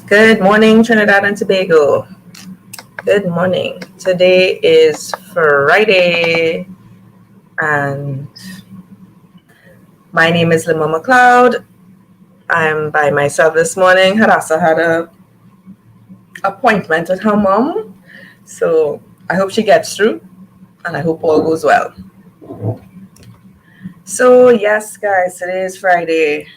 Good morning, Trinidad and Tobago. Good morning. Today is Friday, and my name is Lima McLeod. I'm by myself this morning. Hadassah had a appointment with her mom, so I hope she gets through, and I hope all goes well. So yes, guys, today is Friday,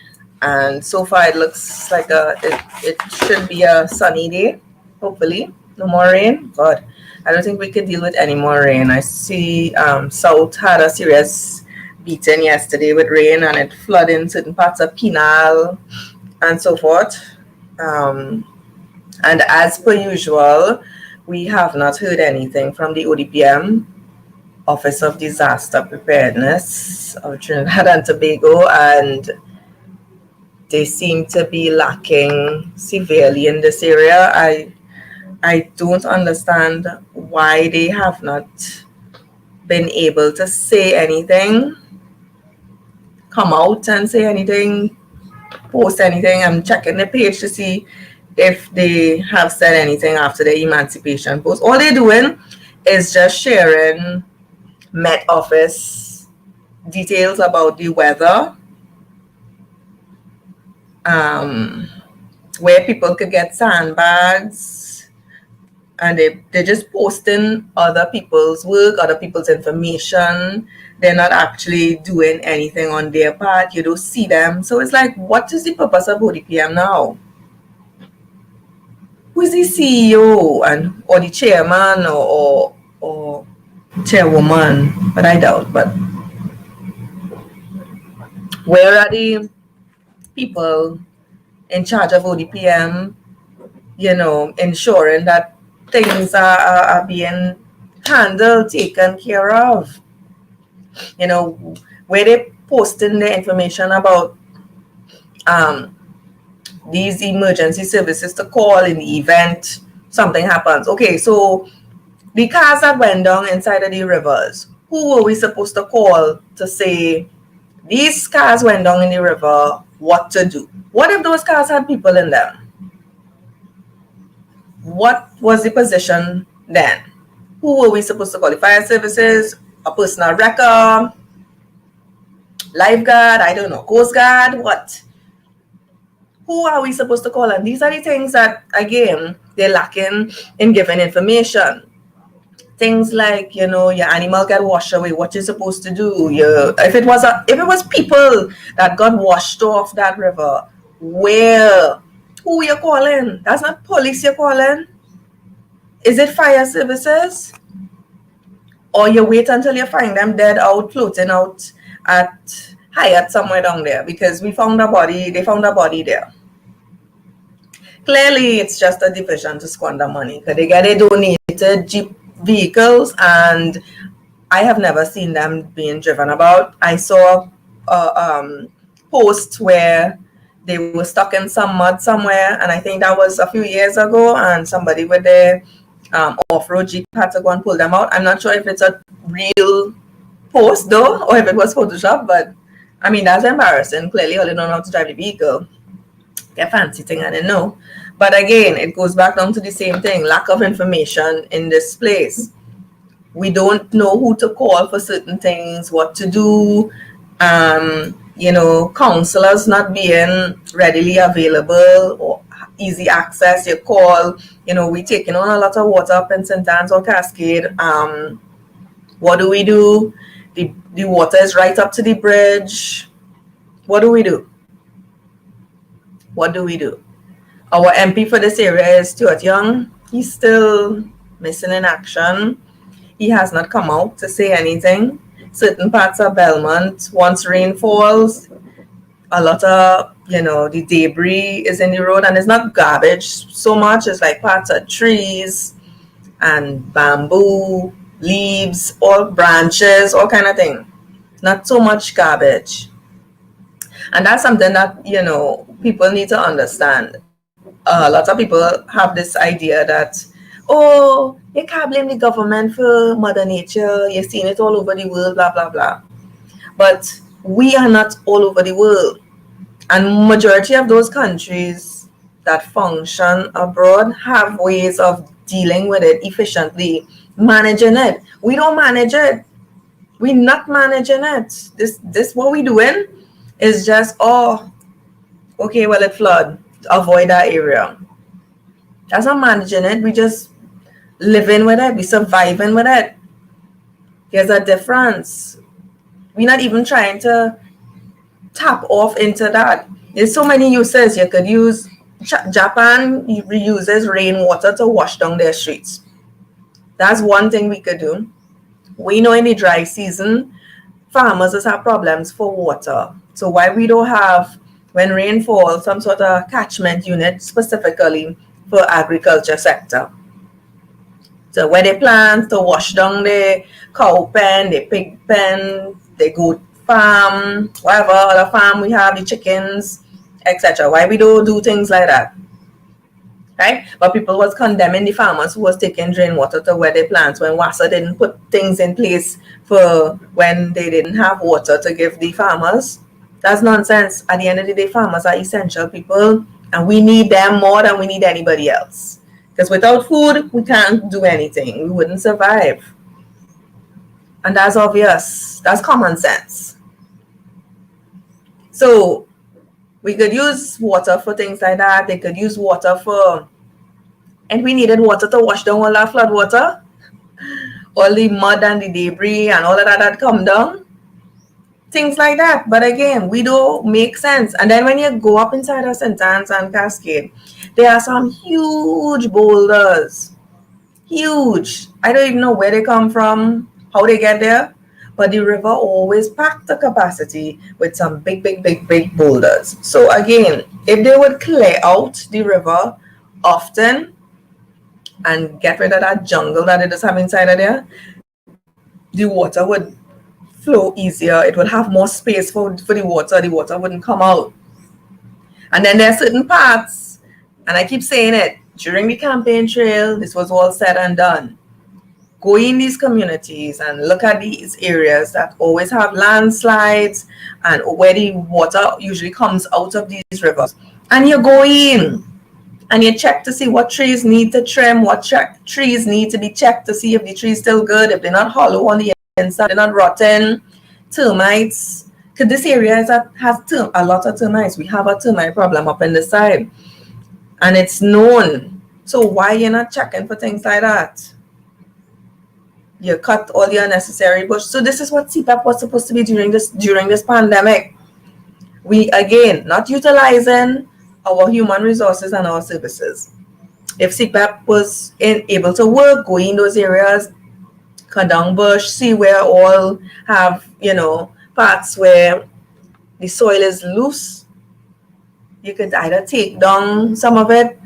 and so far it looks like it should be a sunny day. Hopefully, no more rain. God, I don't think we can deal with any more rain. I see South had a serious beating yesterday with rain, and it flooded in certain parts of Penal and so forth. And as per usual, we have not heard anything from the ODPM, Office of Disaster Preparedness of Trinidad and Tobago, and they seem to be lacking severely in this area. I don't understand why they have not been able to say anything, come out and say anything, post anything. I'm checking the page to see if they have said anything after the emancipation post. All they're doing is just sharing Met Office details about the weather, where people could get sandbags, and they're just posting other people's work, other people's information. They're not actually doing anything on their part. You don't see them. So it's like, what is the purpose of ODPM now? Who is the CEO or the chairman or chairwoman? But I doubt. But where are the people in charge of ODPM, ensuring that things are being handled, taken care of? Where they posting the information about these emergency services to call in the event something happens. Okay, so the cars that went down inside of the rivers, who were we supposed to call to say, these cars went down in the river, what to do? What if those cars had people in them? What was the position then? Who were we supposed to call? The fire services, a personal wrecker, lifeguard, I don't know, Coast Guard, what? Who are we supposed to call? And these are the things that, again, they're lacking in giving information. Things like, your animal get washed away, what you're supposed to do. If it was people that got washed off that river, who you calling? That's not police you're calling. Is it fire services? Or you wait until you find them dead out, floating out at Hyatt somewhere down there, because they found a body there. Clearly, it's just a division to squander money, because they get a donated Jeep vehicles, and I have never seen them being driven about. I saw a post where they were stuck in some mud somewhere, and I think that was a few years ago, and somebody with their off-road Jeep had to go and pull them out. I'm not sure if it's a real post though, or if it was Photoshop, but I mean, that's embarrassing. Clearly, all they don't know how to drive the vehicle. They're fancy thing, I didn't know. But again, it goes back down to the same thing, lack of information in this place. We don't know who to call for certain things, what to do. Counselors not being readily available or easy access. You call, we taking on a lot of water up in St. Anne's or Cascade. What do we do? The water is right up to the bridge. What do we do? What do we do? Our MP for this area is Stuart Young. He's still missing in action. He has not come out to say anything. Certain parts of Belmont, once rain falls, a lot of, the debris is in the road, and it's not garbage so much. It's like parts of trees and bamboo, leaves, all branches, all kind of thing. Not so much garbage. And that's something that, people need to understand. A lot of people have this idea that, you can't blame the government for Mother Nature. You're seeing it all over the world, blah, blah, blah. But we are not all over the world. And majority of those countries that function abroad have ways of dealing with it efficiently, managing it. We don't manage it. We're not managing it. This what we doing is just, oh, okay, well, it flood. Avoid that area. That's not managing it. We just living with it. We surviving with it. There's a difference. We're not even trying to tap off into that. There's so many uses. You could use, Japan reuses rainwater to wash down their streets. That's one thing we could do. We know in the dry season, farmers just have problems for water. So why we don't have, when rain falls, some sort of catchment unit specifically for agriculture sector. So where they plant to wash down the cow pen, the pig pen, the goat farm, whatever other farm we have, the chickens, etc. Why we don't do things like that? Right? But people was condemning the farmers who was taking drain water to where they plant when WASA didn't put things in place for when they didn't have water to give the farmers. That's nonsense. At the end of the day, farmers are essential people, and we need them more than we need anybody else. Because without food, we can't do anything. We wouldn't survive. And that's obvious. That's common sense. So we could use water for things like that. They could use water for, and we needed water to wash down all that flood water, all the mud and the debris and all of that come down. Things like that. But again, we don't make sense. And then when you go up inside of St. Anne's and Cascade, there are some huge boulders. Huge. I don't even know where they come from, how they get there. But the river always packed the capacity with some big boulders. So again, if they would clear out the river often and get rid of that jungle that it does have inside of there, the water would flow easier. It would have more space for the water wouldn't come out. And then there are certain parts, and I keep saying it, during the campaign trail, this was all said and done. Go in these communities and look at these areas that always have landslides and where the water usually comes out of these rivers. And you go in and you check to see what trees need to trim, what trees need to be checked to see if the tree is still good, if they're not hollow on the inside, they're not rotten, termites. Because this area has a lot of termites. We have a termite problem up in the side. And it's known. So why you're not checking for things like that? You cut all the unnecessary bush. So this is what CPEP was supposed to be during this pandemic. We, again, not utilizing our human resources and our services. If CPEP was able to work, go in those areas, cut down bush, see where all have, parts where the soil is loose. You could either take down some of it.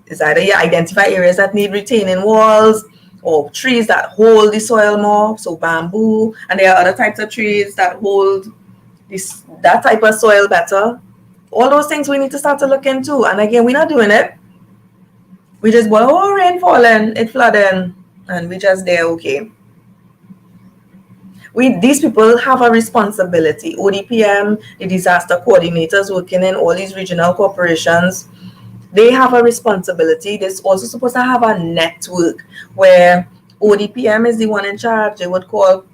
It's either you identify areas that need retaining walls, or trees that hold the soil more, so bamboo, and there are other types of trees that hold that type of soil better. All those things we need to start to look into. And again, we're not doing it. We just go, oh, rain falling, it flooding, and we just there, okay. These people have a responsibility. ODPM, the disaster coordinators working in all these regional corporations, they have a responsibility. They're also supposed to have a network where ODPM is the one in charge. They would call,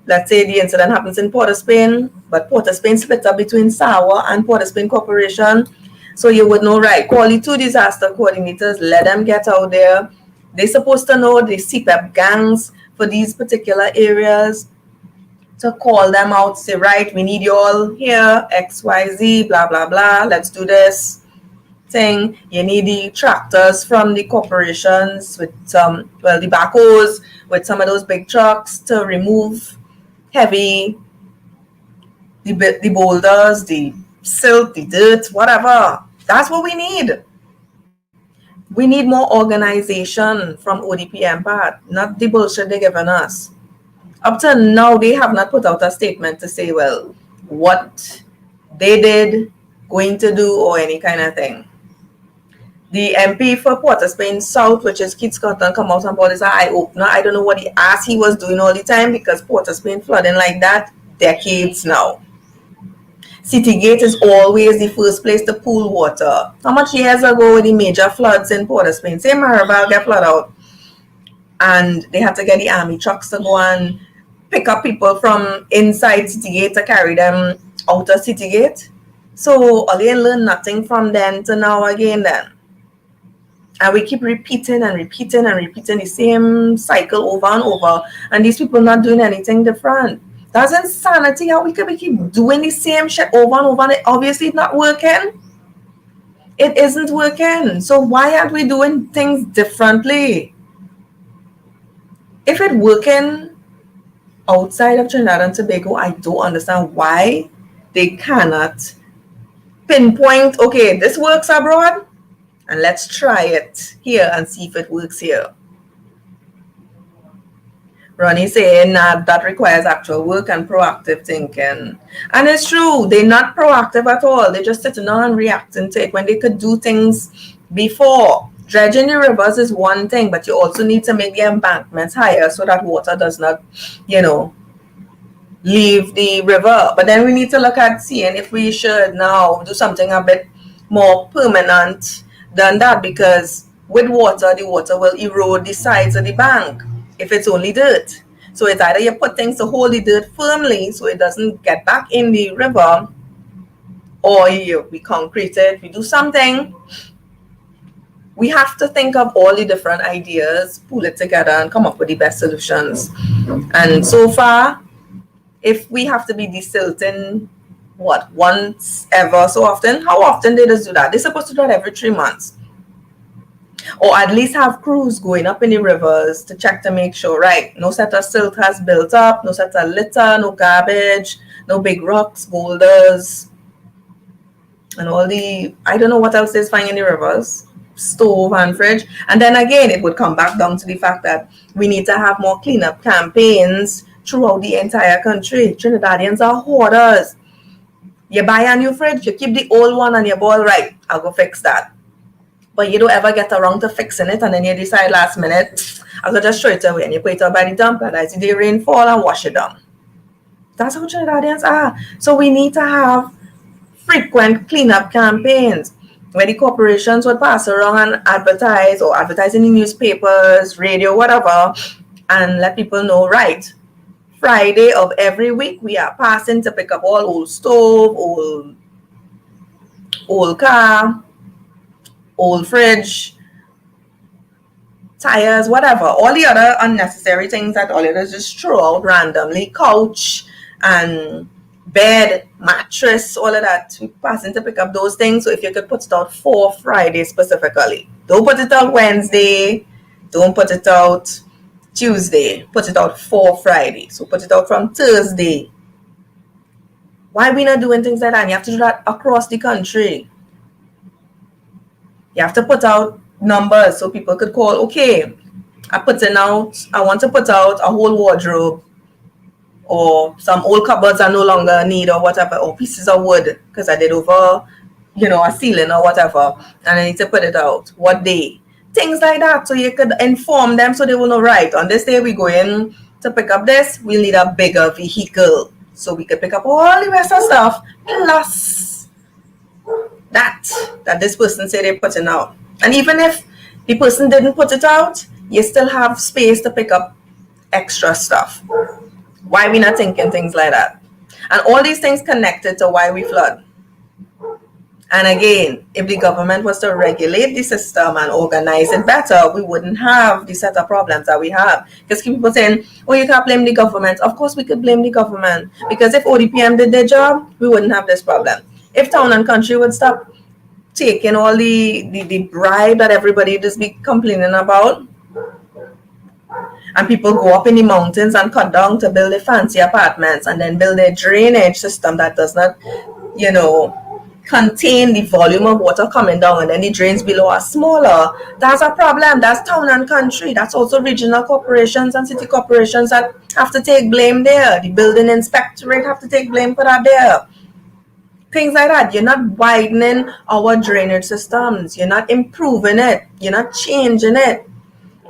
let's say the incident happens in Port of Spain, but Port of Spain split up between SAWA and Port of Spain Corporation. So you would know, right, call the two disaster coordinators, let them get out there. They're supposed to know the CPEP gangs for these particular areas, to call them out, say, right, we need you all here, XYZ, blah, blah, blah, let's do this thing. You need the tractors from the corporations with some, the backhoes with some of those big trucks to remove heavy, the boulders, the silt, the dirt, whatever. That's what we need. We need more organization from ODPM part, not the bullshit they're giving us. Up to now, they have not put out a statement to say, well, what they did, going to do, or any kind of thing. The MP for Port of Spain South, which is Keith Scotton, come out and this eye-opener. I don't know what he asked he was doing all the time, because Port of Spain flooding like that decades now. Citygate is always the first place to pool water. How much years ago with the major floods in Port-au-Prince, say Maribel get flooded out, and they had to get the army trucks to go and pick up people from inside Citygate to carry them out of Citygate. So again, learn nothing from then to now again then. And we keep repeating and repeating and repeating the same cycle over and over, and these people not doing anything different. That's insanity. How we keep doing the same shit over and over, and obviously it's not working. It isn't working. So why aren't we doing things differently? If it's working outside of Trinidad and Tobago, I don't understand why they cannot pinpoint, okay, this works abroad, and let's try it here and see if it works here. Ronnie saying that requires actual work and proactive thinking. And it's true, they're not proactive at all. They're just sitting on and reacting to it when they could do things before. Dredging the rivers is one thing, but you also need to make the embankments higher so that water does not, leave the river. But then we need to look at seeing if we should now do something a bit more permanent than that, because with water, the water will erode the sides of the bank if it's only dirt. So it's either you put things to hold the dirt firmly so it doesn't get back in the river, or we concrete it, we do something. We have to think of all the different ideas, pull it together, and come up with the best solutions. And so far, if we have to be desilting, once ever so often, how often they just do that? They're supposed to do that every 3 months. Or at least have crews going up in the rivers to check to make sure, right, no set of silt has built up, no set of litter, no garbage, no big rocks, boulders, and all the, I don't know what else is finding in the rivers, stove and fridge. And then again, it would come back down to the fact that we need to have more cleanup campaigns throughout the entire country. Trinidadians are hoarders. You buy a new fridge, you keep the old one and you boil, right, I'll go fix that. But you don't ever get around to fixing it, and then you decide last minute, I'll just throw it away, and you put it up by the dump, and as the rain fall and wash it down. That's how Trinidadians are. So we need to have frequent cleanup campaigns where the corporations would pass around and advertise in the newspapers, radio, whatever, and let people know, right, Friday of every week we are passing to pick up all old stove, old car, old fridge, tires, whatever, all the other unnecessary things that all it is just throw out randomly, couch and bed, mattress, all of that. We passing to pick up those things. So if you could put it out for Friday specifically, don't put it out Wednesday, don't put it out Tuesday, put it out for Friday. So put it out from Thursday. Why are we not doing things like that? And you have to do that across the country. You have to put out numbers so people could call, okay, I want to put out a whole wardrobe, or some old cupboards I no longer need, or whatever, or pieces of wood because I did over, a ceiling or whatever, and I need to put it out. What day? Things like that, so you could inform them so they will know, right, on this day we go in to pick up this, we'll need a bigger vehicle so we could pick up all the rest of stuff, plus that this person said they're putting out. And even if the person didn't put it out, you still have space to pick up extra stuff. Why are we not thinking things like that? And all these things connected to why we flood. And again, if the government was to regulate the system and organize it better, we wouldn't have the set of problems that we have. Because people saying, oh, you can't blame the government. Of course we could blame the government. Because if ODPM did their job, we wouldn't have this problem. If Town and Country would stop taking all the bribe that everybody just be complaining about, and people go up in the mountains and cut down to build their fancy apartments and then build a drainage system that does not, contain the volume of water coming down, and then the drains below are smaller, that's a problem. That's Town and Country. That's also regional corporations and city corporations that have to take blame there. The building inspectorate have to take blame for that there. Things like that. You're not widening our drainage systems. You're not improving it. You're not changing it.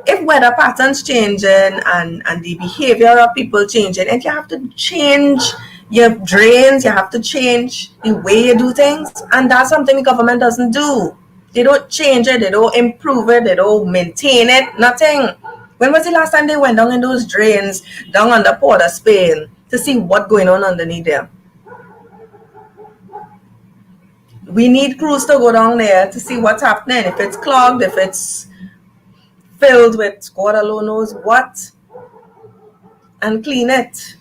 If weather patterns changing and the behavior of people changing, and you have to change You have drains, you have to change the way you do things, and that's something the government doesn't do. They don't change it, they don't improve it, they don't maintain it, nothing. When was the last time they went down in those drains down under Port of Spain to see what's going on underneath there? We need crews to go down there to see what's happening. If it's clogged, if it's filled with God alone knows what, and clean it.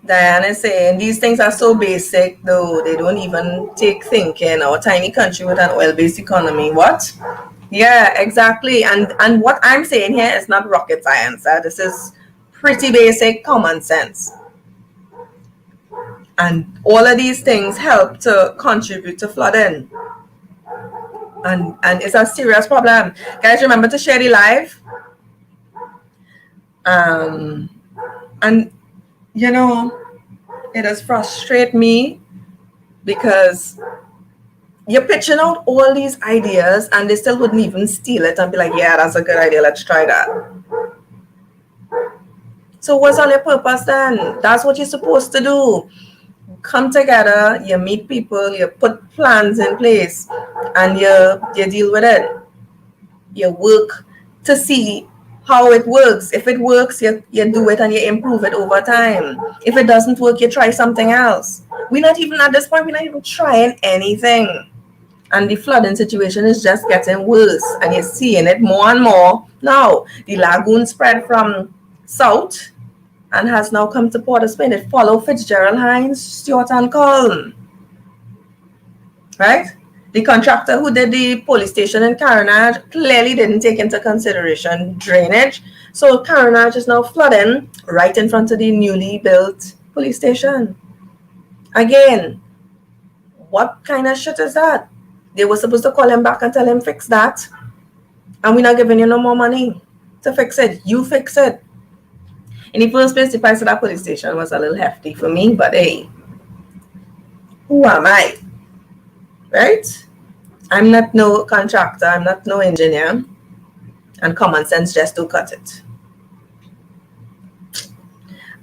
Diane is saying these things are so basic, though they don't even take thinking. Our tiny country with an oil-based economy. What? Yeah, exactly. And what I'm saying here is not rocket science. This is pretty basic common sense. And all of these things help to contribute to flooding. And it's a serious problem. Guys, remember to share the live. And you know, it does frustrate me because you're pitching out all these ideas and they still wouldn't even steal it and be like, yeah, that's a good idea, let's try that. So what's all your purpose then? That's what you're supposed to do. Come together, you meet people, you put plans in place, and you deal with it. You work to see how it works. If it works, you do it and you improve it over time. If it doesn't work, you try something else. We're not even at this point, we're not even trying anything. And the flooding situation is just getting worse. And you're seeing it more and more. Now, the lagoon spread from south and has now come to Port of Spain. It followed Fitzgerald, Hines, Stewart, and Colne. Right? The contractor who did the police station in Carenage clearly didn't take into consideration drainage. So Carenage is now flooding right in front of the newly built police station. Again, what kind of shit is that? They were supposed to call him back and tell him fix that. And we're not giving you no more money to fix it. You fix it. In the first place, the price of that police station was a little hefty for me, but hey, who am I? Right? I'm not no contractor, I'm not no engineer, and common sense just to cut it.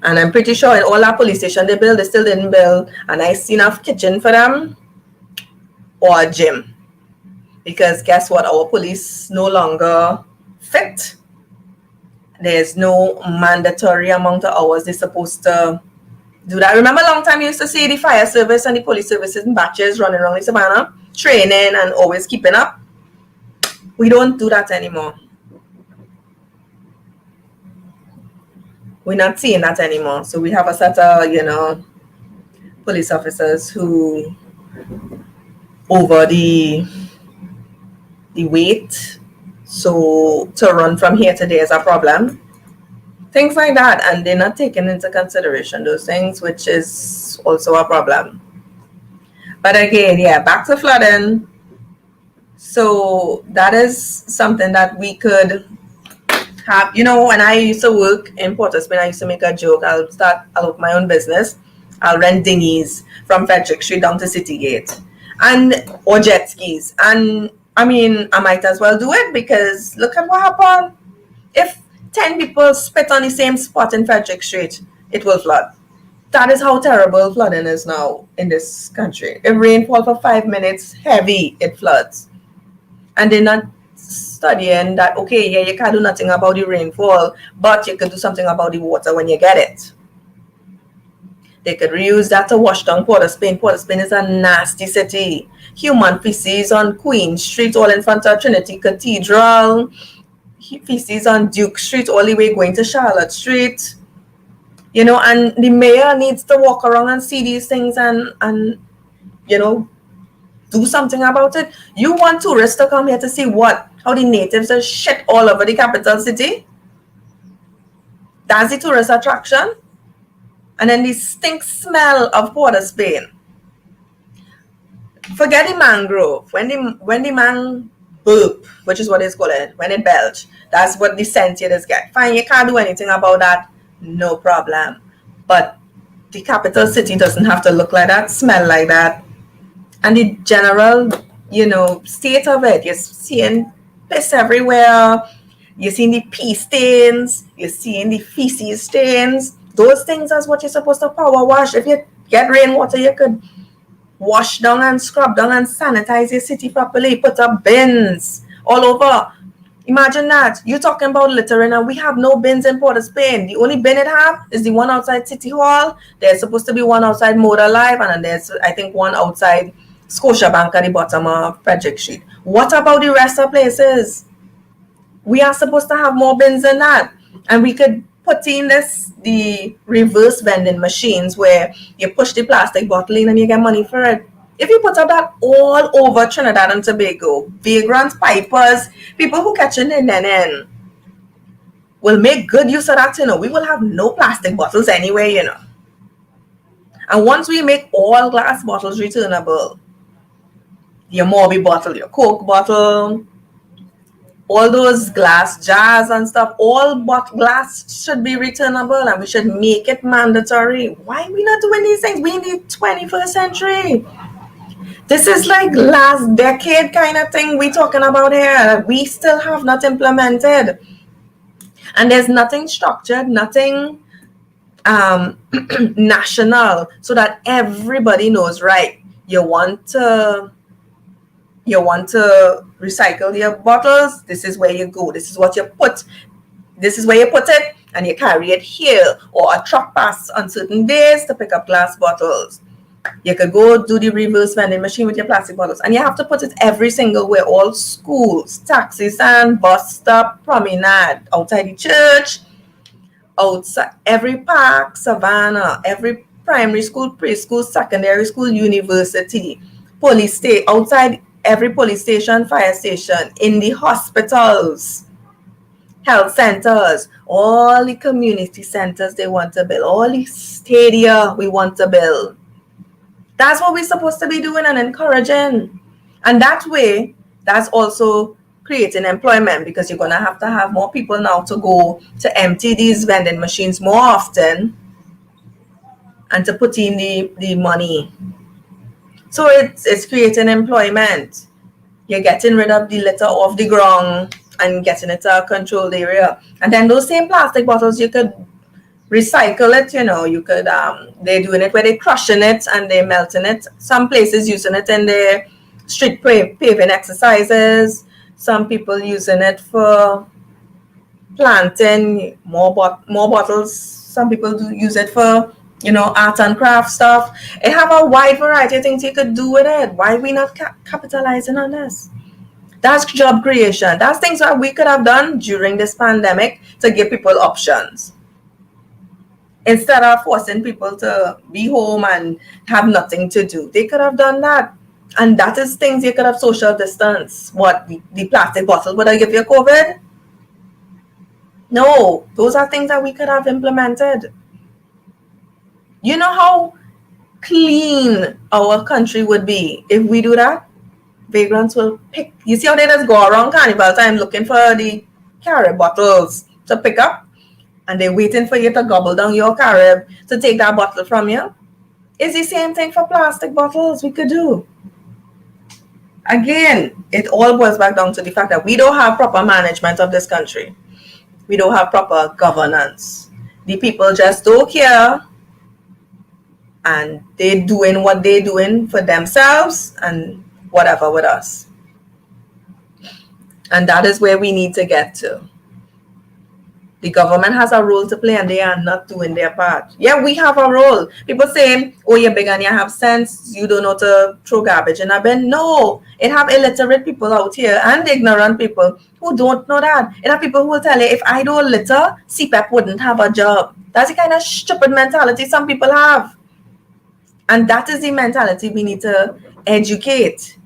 And I'm pretty sure in all that police station they built, they still didn't build a nice enough kitchen for them or a gym. Because guess what? Our police no longer fit. There's no mandatory amount of hours they're supposed to do that. Remember a long time you used to see the fire service and the police services in batches running around the savannah, training and always keeping up? We don't do that anymore. We're not seeing that anymore. So we have a set of, police officers who over the weight. So to run from here to there is a problem. Things like that. And they're not taking into consideration those things, which is also a problem. But again, yeah, back to flooding. So that is something that we could have. When I used to work in Port of Spain, I used to make a joke. I'll open my own business. I'll rent dinghies from Frederick Street down to City Gate or jet skis. And I mean, I might as well do it because look at what happened. If 10 people spit on the same spot in Frederick Street, it will flood. That is how terrible flooding is now in this country. If rainfall for 5 minutes, heavy, it floods. And they're not studying that, okay, yeah, you can't do nothing about the rainfall, but you can do something about the water when you get it. They could reuse that to wash down Port of Spain. Port of Spain is a nasty city. Human feces on Queen Street, all in front of Trinity Cathedral. Feces on Duke Street, all the way going to Charlotte Street. And the mayor needs to walk around and see these things and do something about it. You want tourists to come here to see what? How the natives are shit all over the capital city? That's the tourist attraction? And then the stink smell of Port of Spain. Forget the mangrove. When the man burp, which is what it's called, when it belch, that's what the scent you just get. Fine, you can't do anything about that. No problem. But the capital city doesn't have to look like that, smell like that. And the general, state of it, you're seeing piss everywhere. You're seeing the pee stains. You're seeing the feces stains. Those things is what you're supposed to power wash. If you get rainwater, you could wash down and scrub down and sanitize your city properly. Put up bins all over. Imagine that. You're talking about littering and we have no bins in Port of Spain. The only bin it have is the one outside City Hall. There's supposed to be one outside Motor Live, and then there's, I think, one outside Scotiabank at the bottom of Frederick Street. What about the rest of places? We are supposed to have more bins than that. And we could put in the reverse vending machines where you push the plastic bottle in and you get money for it. If you put up that all over Trinidad and Tobago, vagrants, pipers, people who catch in and will make good use of that, we will have no plastic bottles anyway, And once we make all glass bottles returnable, your Morby bottle, your Coke bottle, all those glass jars and stuff, all glass should be returnable and we should make it mandatory. Why are we not doing these things? We in the 21st century. This is like last decade kind of thing we're talking about here that we still have not implemented. And there's nothing structured, nothing national so that everybody knows, right? You want to recycle your bottles, this is where you go, this is what you put, this is where you put it, and you carry it here, or a truck pass on certain days to pick up glass bottles. You could go do the reverse vending machine with your plastic bottles, and you have to put it every single way, all schools, taxi stand, bus stop, promenade, outside the church, outside every park, savannah, every primary school, preschool, secondary school, university, police station, outside every police station, fire station, in the hospitals, health centers, all the community centers they want to build, all the stadia we want to build. That's what we're supposed to be doing and encouraging. And that way, that's also creating employment, because you're going to have more people now to go to empty these vending machines more often and to put in the money. So it's creating employment. You're getting rid of the litter off the ground and getting it to a controlled area. And then those same plastic bottles, you could recycle it, you could, they're doing it where they're crushing it and they're melting it. Some places using it in their street paving exercises. Some people using it for planting more bottles. Some people do use it for art and craft stuff. It have a wide variety of things you could do with it. Why are we not capitalizing on this? That's job creation. That's things that we could have done during this pandemic to give people options. Instead of forcing people to be home and have nothing to do. They could have done that. And that is things you could have social distance. What, the plastic bottle, would I give you COVID? No, those are things that we could have implemented. You know how clean our country would be if we do that? Vagrants will pick. You see how they just go around carnival time looking for the Carib bottles to pick up, and they're waiting for you to gobble down your Carib to take that bottle from you? It's the same thing for plastic bottles we could do. Again, it all boils back down to the fact that we don't have proper management of this country. We don't have proper governance. The people just don't care. And they're doing what they're doing for themselves and whatever with us. And that is where we need to get to. The government has a role to play and they are not doing their part. Yeah, we have a role. People saying, oh, you're big and you have sense, you don't know to throw garbage in a bin. No, it have illiterate people out here and ignorant people who don't know that. It have people who will tell you, if I don't litter, CPEP wouldn't have a job. That's the kind of stupid mentality some people have. And that is the mentality we need to educate.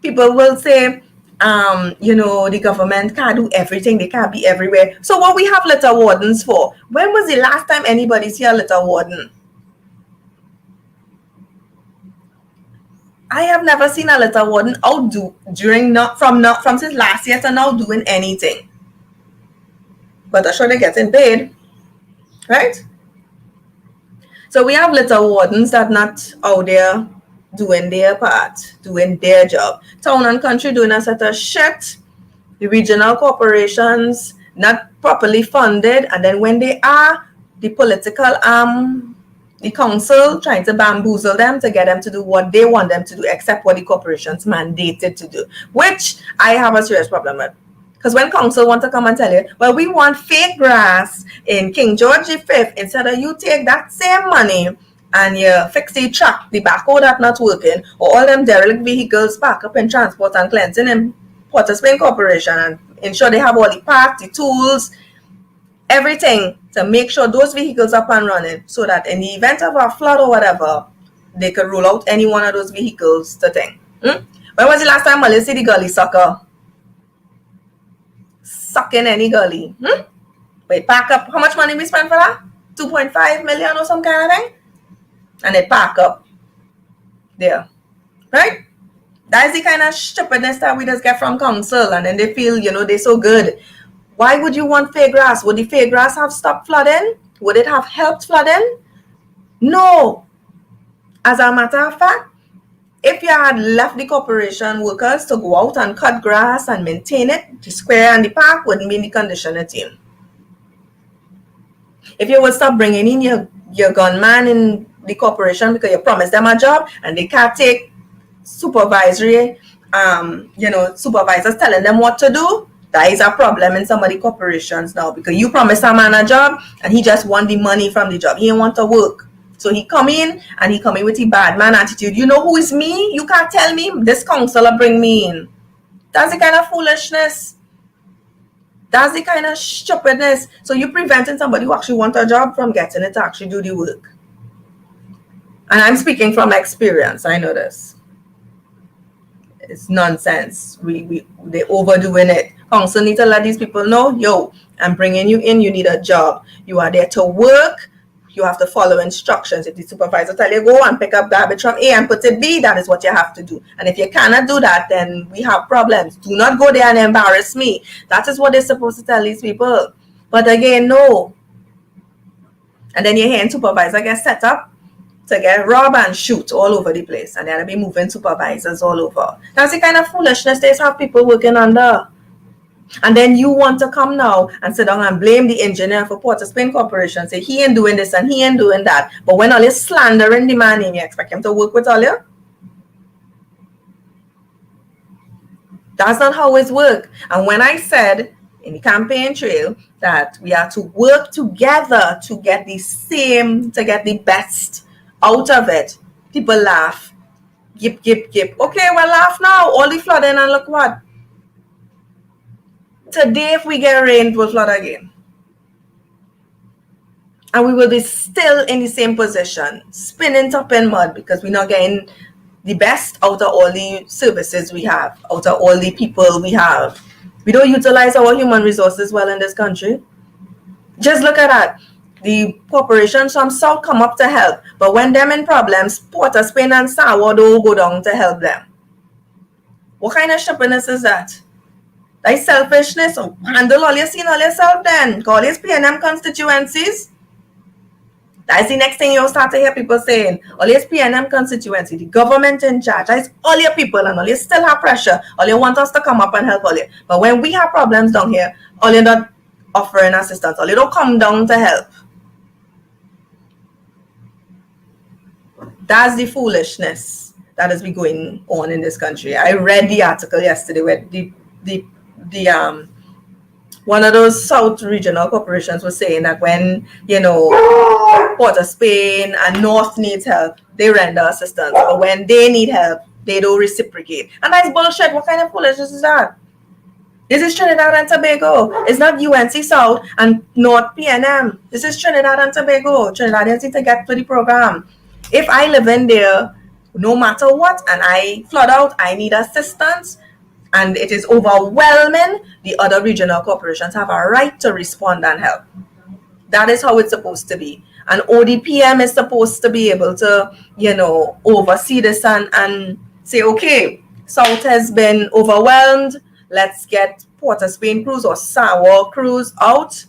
People will say, the government can't do everything. They can't be everywhere. So what we have litter wardens for? When was the last time anybody see a litter warden? I have never seen a litter warden out from since last year to now doing anything. But I'm sure they're getting paid, right? So we have litter wardens that not out there doing their part, doing their job. Town and country doing a set of shit. The regional corporations, not properly funded, and then when they are, the political the council trying to bamboozle them to get them to do what they want them to do, except what the corporations mandated to do, which I have a serious problem with. Because when council want to come and tell you, well, we want fake grass in King George V, instead of you take that same money and you fix the track, the backhoe that not working, or all them derelict vehicles park up in transport and cleansing in Port of Spain Corporation, and ensure they have all the parts, the tools, everything to make sure those vehicles are up and running, so that in the event of a flood or whatever, they could roll out any one of those vehicles to thing. When was the last time you see the gully sucker? Sucking any gully. Wait, pack up. How much money we spend for that? 2.5 million or some kind of thing? And they pack up there. Right? That is the kind of stupidness that we just get from council, and then they feel, they're so good. Why would you want fake grass? Would the fake grass have stopped flooding? Would it have helped flooding? No. As a matter of fact, if you had left the corporation workers to go out and cut grass and maintain it, the square and the park wouldn't be in the condition it's in. If you would stop bringing in your gunman in the corporation because you promised them a job and they can't take supervisory, supervisors telling them what to do, that is a problem in some of the corporations now, because you promised a man a job and he just want the money from the job. He didn't want to work. So he come in and he come in with the bad man attitude. You know who is me? You can't tell me this counselor bring me in. That's the kind of foolishness. That's the kind of stupidness. So you're preventing somebody who actually wants a job from getting it to actually do the work. And I'm speaking from experience. I know this. It's nonsense. They're overdoing it. Council need to let these people know, yo, I'm bringing you in. You need a job. You are there to work. You have to follow instructions. If the supervisor tell you go and pick up garbage from A and put it B, that is what you have to do. And if you cannot do that, then we have problems. Do not go there and embarrass me. That is what they're supposed to tell these people. But again, no. And then you're hearing supervisor get set up to get rob and shoot all over the place. And they'll be moving supervisors all over. That's the kind of foolishness they have people working under. And then you want to come now and sit down and blame the engineer for Port of Spain Corporation, say he ain't doing this and he ain't doing that. But when all you slandering the man in, you expect him to work with all you? That's not how it works. And when I said in the campaign trail that we are to work together to get the best out of it, people laugh. Gip. Okay, well, laugh now. All the flooding, and look what. Today, if we get rain, it will flood again. And we will be still in the same position, spinning top in mud, because we're not getting the best out of all the services we have, out of all the people we have. We don't utilize our human resources well in this country. Just look at that. The corporations from South come up to help, but when them in problems, Port of Spain and Sourdough go down to help them. What kind of stupidness is that? That is selfishness. Handle all you see all yourself then. Call these PNM constituencies. That is the next thing you'll start to hear people saying. All these PNM constituency, the government in charge. That is all your people, and all you still have pressure. All you want us to come up and help all you. But when we have problems down here, all you're not offering assistance. All you don't come down to help. That's the foolishness that has been going on in this country. I read the article yesterday where the one of those South regional corporations was saying that when Port of Spain and North needs help, they render assistance, but when they need help, they don't reciprocate. And that's bullshit. What kind of foolishness is that? This is Trinidad and Tobago. It's not UNC South and North PNM. This is Trinidad and Tobago. Trinidadians need to get to the program. If I live in there, no matter what, and I flood out, I need assistance, and it is overwhelming, the other regional corporations have a right to respond and help. That is how it's supposed to be. And ODPM is supposed to be able to, oversee this and say, okay, South has been overwhelmed. Let's get Port of Spain crews or Sawa crews out,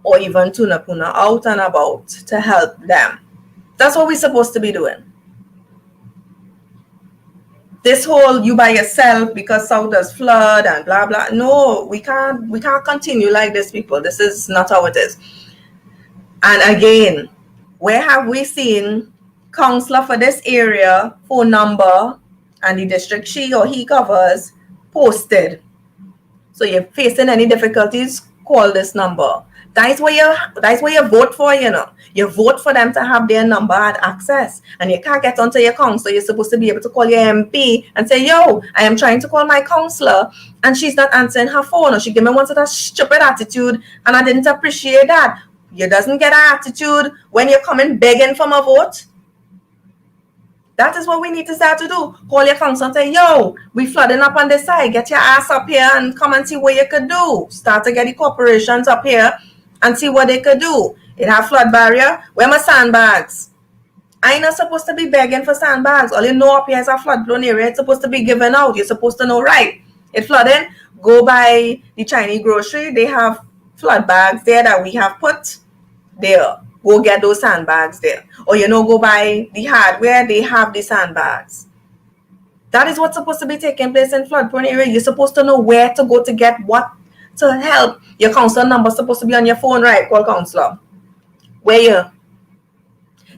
or even Tunapuna out and about to help them. That's what we're supposed to be doing. this whole you by yourself because South does flood and blah blah. No, we can't continue like this, people. This is not how it is. And again, where have we seen counselor for this area, phone number, and the district she or he covers posted? So you're facing any difficulties, call this number. That's where you vote for, you know. You vote for them to have their number and access. And you can't get onto your counselor. You're supposed to be able to call your MP and say, yo, I am trying to call my counselor and she's not answering her phone, or she gave me one sort of stupid attitude and I didn't appreciate that. You doesn't get an attitude when you're coming begging for my vote. That is what we need to start to do. Call your council and say, yo, we flooding up on this side. Get your ass up here and come and see what you could do. Start to get the corporations up here and see what they could do. It have flood barrier. Where my sandbags? I ain't not supposed to be begging for sandbags. All you know up here is a flood prone area. It's supposed to be given out. You're supposed to know, right? It flooding. Go by the Chinese grocery. They have flood bags there that we have put there. Go get those sandbags there. Or go by the hardware, they have the sandbags. That is what's supposed to be taking place in flood prone area. You're supposed to know where to go to get what to help. Your counselor number is supposed to be on your phone, right? Call counselor. Where you?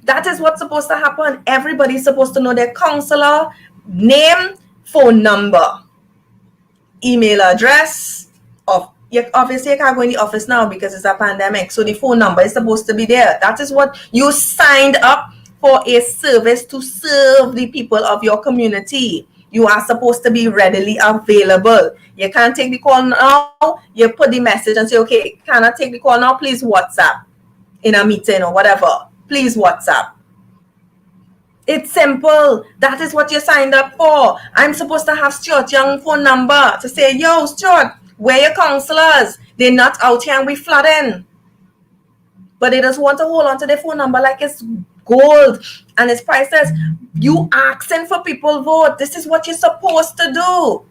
That is what's supposed to happen. Everybody's supposed to know their counselor name, phone number, email address. Obviously you can't go in the office now because it's a pandemic, so the phone number is supposed to be there. That is what you signed up for, a service to serve the people of your community. You are supposed to be readily available. You can't take the call now. You put the message and say, okay, cannot take the call now, please WhatsApp in a meeting or whatever. Please WhatsApp. It's simple. That is what you signed up for. I'm supposed to have Stuart Young phone number to say, yo, Stuart, where your counselors? They're not out here and we flooding. But they just want to hold on to their phone number like it's gold and it's priceless. You asking for people vote. This is what you're supposed to do.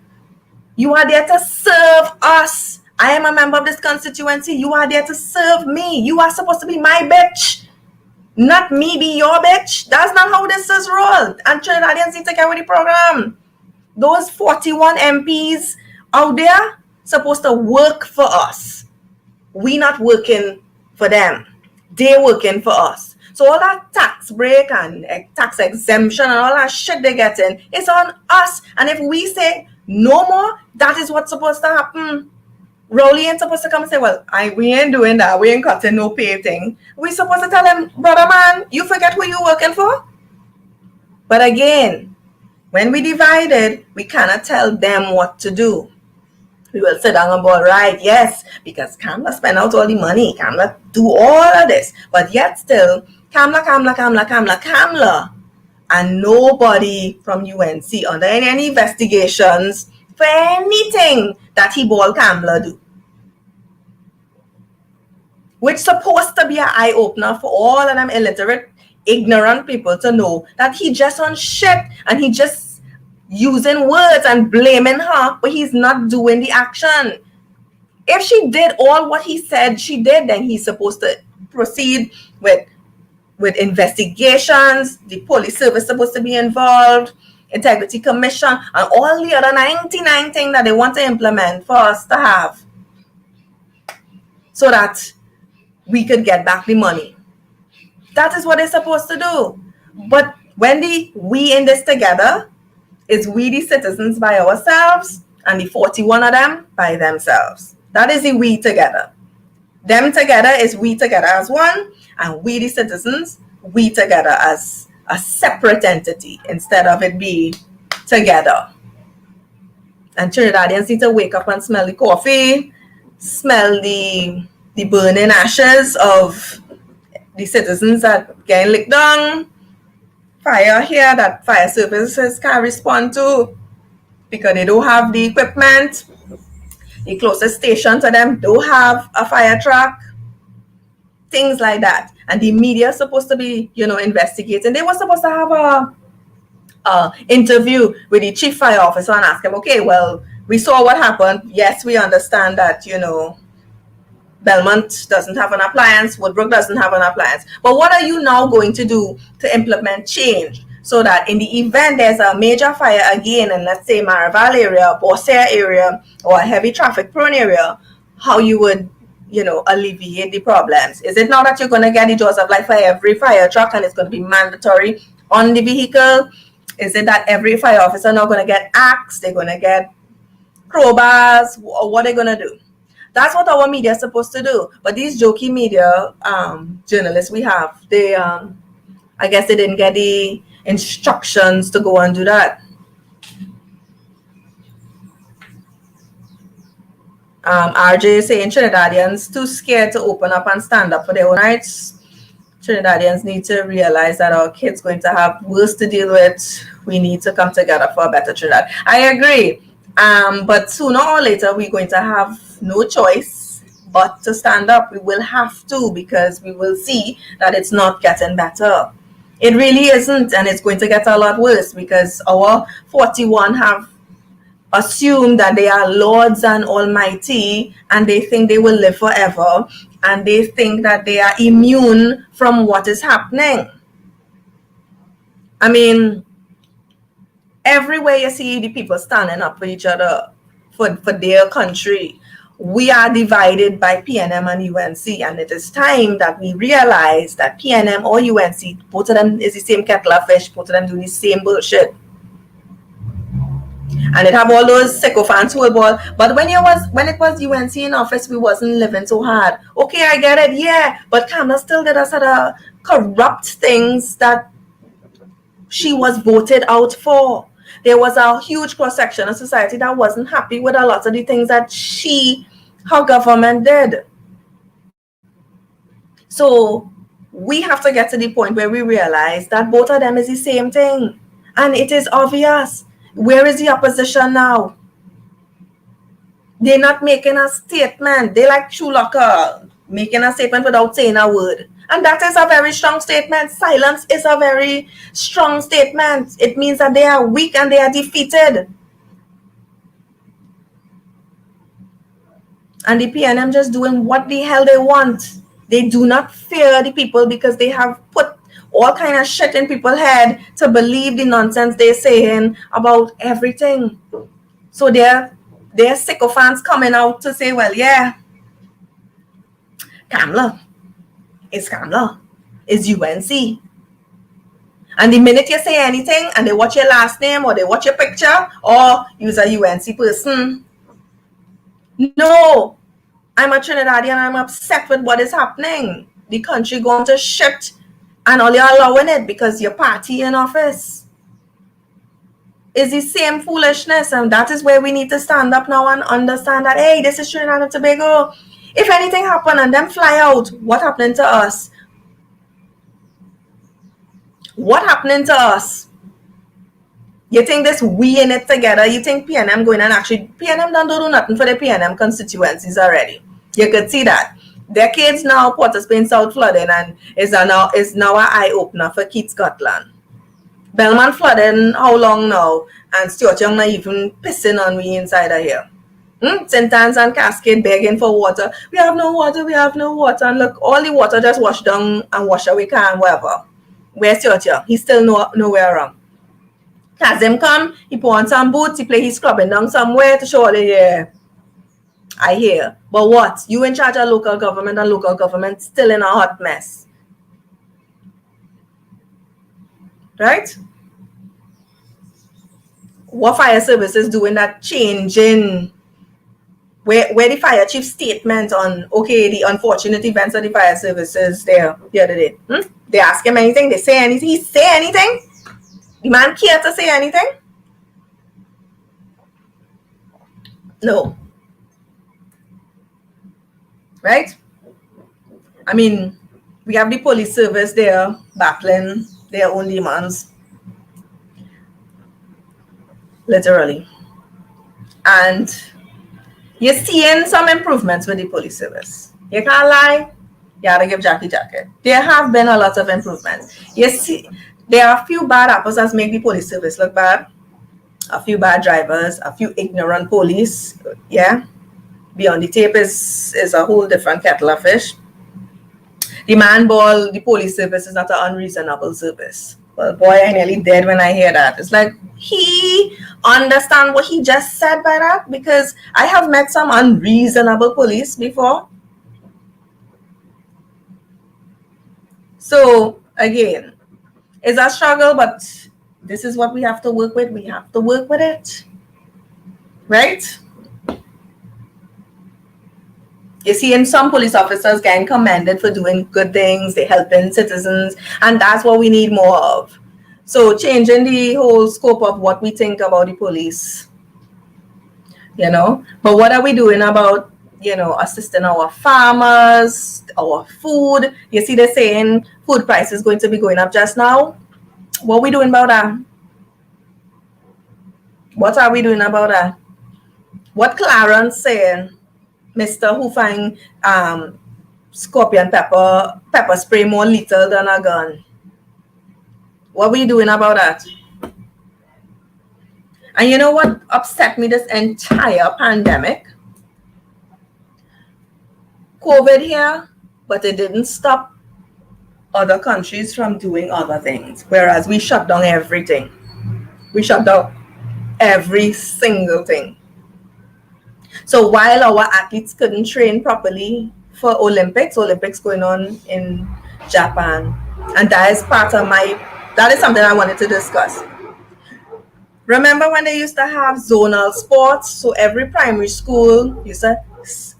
You are there to serve us. I am a member of this constituency. You are there to serve me. You are supposed to be my bitch, not me be your bitch. That's not how this is rolled. And Trinidadians need to carry the program. Those 41 MPs out there supposed to work for us. We not working for them. They working for us. So all that tax break and tax exemption and all that shit they getting is on us. And if we say no more, that is what's supposed to happen. Rowley ain't supposed to come and say, well, we ain't doing that. We ain't cutting no pay thing. We supposed to tell them, brother man, you forget who you working for? But again, when we divided, we cannot tell them what to do. We will sit down and go, right, yes, because Kamla spend out all the money. Kamla do all of this. But yet still, Kamla. And nobody from UNC under any investigations for anything that he ball Kamla do. Which supposed to be an eye-opener for all of them illiterate, ignorant people to know that he just on shit and he just using words and blaming her, but he's not doing the action. If she did all what he said she did, then he's supposed to proceed with investigations. The police service supposed to be involved, integrity commission, and all the other 99 things that they want to implement for us to have so that we could get back the money. That is what they're supposed to do. But when we in this together, it's we the citizens by ourselves and the 41 of them by themselves. That is the we together. Them together is we together as one, and we the citizens, we together as a separate entity instead of it be together. And Trinidadians need to wake up and smell the coffee, smell the burning ashes of the citizens that getting licked down. Fire here that fire services can't respond to because they don't have the equipment. The closest station to them don't have a fire truck. Things like that. And the media is supposed to be, investigating. They were supposed to have a interview with the chief fire officer and ask him, okay, well, we saw what happened. Yes, we understand that, Belmont doesn't have an appliance, Woodbrook doesn't have an appliance. But what are you now going to do to implement change so that in the event there's a major fire again in, let's say, Maraval area, Bossier area, or a heavy traffic prone area, how you would, alleviate the problems. Is it now that you're going to get the jaws of life for every fire truck and it's going to be mandatory on the vehicle? Is it that every fire officer now going to get axe? They're going to get crowbars? Or what are they going to do? That's what our media is supposed to do. But these jokey media journalists we have, they, I guess they didn't get the instructions to go and do that. RJ is saying Trinidadians too scared to open up and stand up for their own rights. Trinidadians need to realize that our kids going to have worse to deal with. We need to come together for a better Trinidad. I agree. But sooner or later, we're going to have no choice but to stand up. We will have to, because we will see that it's not getting better. It really isn't, and it's going to get a lot worse, because our 41 have assumed that they are lords and almighty, and they think they will live forever, and they think that they are immune from what is happening. I mean, everywhere you see the people standing up for each other, for their country, we are divided by PNM and UNC, and it is time that we realize that PNM or UNC, both of them is the same kettle of fish, both of them do the same bullshit. And it have all those sycophants who will ball. But when it was UNC in office, we wasn't living so hard. Okay, I get it, yeah. But Kamala still did a sort of corrupt things that she was voted out for. There was a huge cross-section of society that wasn't happy with a lot of the things that her government did. So we have to get to the point where we realize that both of them is the same thing. And it is obvious. Where is the opposition now? They're not making a statement. They like Schumacher, making a statement without saying a word. And that is a very strong statement. Silence is a very strong statement. It means that they are weak and they are defeated. And the PNM just doing what the hell they want. They do not fear the people, because they have put all kind of shit in people's head to believe the nonsense they're saying about everything. So they're sycophants coming out to say, well, yeah, Kamala. It's Kamala. It's UNC. And the minute you say anything and they watch your last name or they watch your picture, or you're a UNC person. No, I'm a Trinidadian and I'm upset with what is happening. The country going to shit, and all you're allowing it because your party in office. Is the same foolishness, and that is where we need to stand up now and understand that, hey, this is Trinidad and Tobago. If anything happen and them fly out, what happening to us? What happening to us? You think this we in it together? You think PNM going and actually, PNM don't do nothing for the PNM constituencies already. You could see that. Decades now, Port of Spain South flooding, and is now an eye-opener for Keith Scotland. Belmont flooding, how long now? And Stuart Young not even pissing on me inside of here. St. Anne's and Cascade begging for water. We have no water, we have no water. And look, all the water just wash down and wash away can, wherever. Where's Stuart Young? He's still nowhere around. Kazim come, he put on some boots, he play his scrubbing down somewhere to show the yeah. I hear. But what? You in charge of local government, and local government still in a hot mess. Right? What fire services doing that changing? Where the fire chief statement on, okay, the unfortunate events of the fire services there the other day. They ask him anything? They say anything? He say anything? The man care to say anything? No. Right? I mean, we have the police service there battling their own demands. Literally. And you're seeing some improvements with the police service. You can't lie. You gotta give Jackie jacket. There have been a lot of improvements. You see, there are a few bad apples that make the police service look bad. A few bad drivers, a few ignorant police. Yeah. Beyond the tape is a whole different kettle of fish. The man ball, the police service is not an unreasonable service. Well, boy, I nearly dead when I hear that. It's like he understand what he just said by that, because I have met some unreasonable police before. So again, it's a struggle, but this is what we have to work with. We have to work with it, right? You see, and some police officers getting commended for doing good things, they helping citizens, and that's what we need more of. So changing the whole scope of what we think about the police, But what are we doing about, assisting our farmers, our food? You see, they're saying food price is going to be going up just now. What are we doing about that? What are we doing about that? What Clarence saying, Mr. who find scorpion pepper spray more lethal than a gun? What are we doing about that? And you know what upset me this entire pandemic? COVID here, but it didn't stop other countries from doing other things. Whereas we shut down everything. We shut down every single thing. So while our athletes couldn't train properly for Olympics going on in Japan, and that is something I wanted to discuss. Remember when they used to have zonal sports? So every primary school used to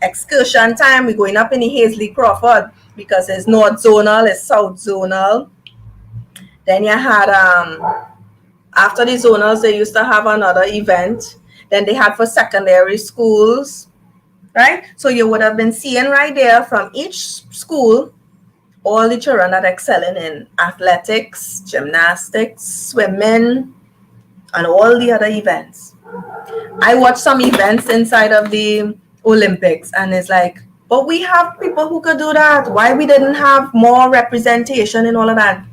excursion time, we're going up in the Hazley Crawford because it's North Zonal, it's South Zonal. Then you had after the zonals, they used to have another event. Then they had for secondary schools, right? So you would have been seeing right there from each school all the children that excelling in athletics, gymnastics, swimming, and all the other events. I watched some events inside of the Olympics, and it's like, but we have people who could do that. Why we didn't have more representation in all of that?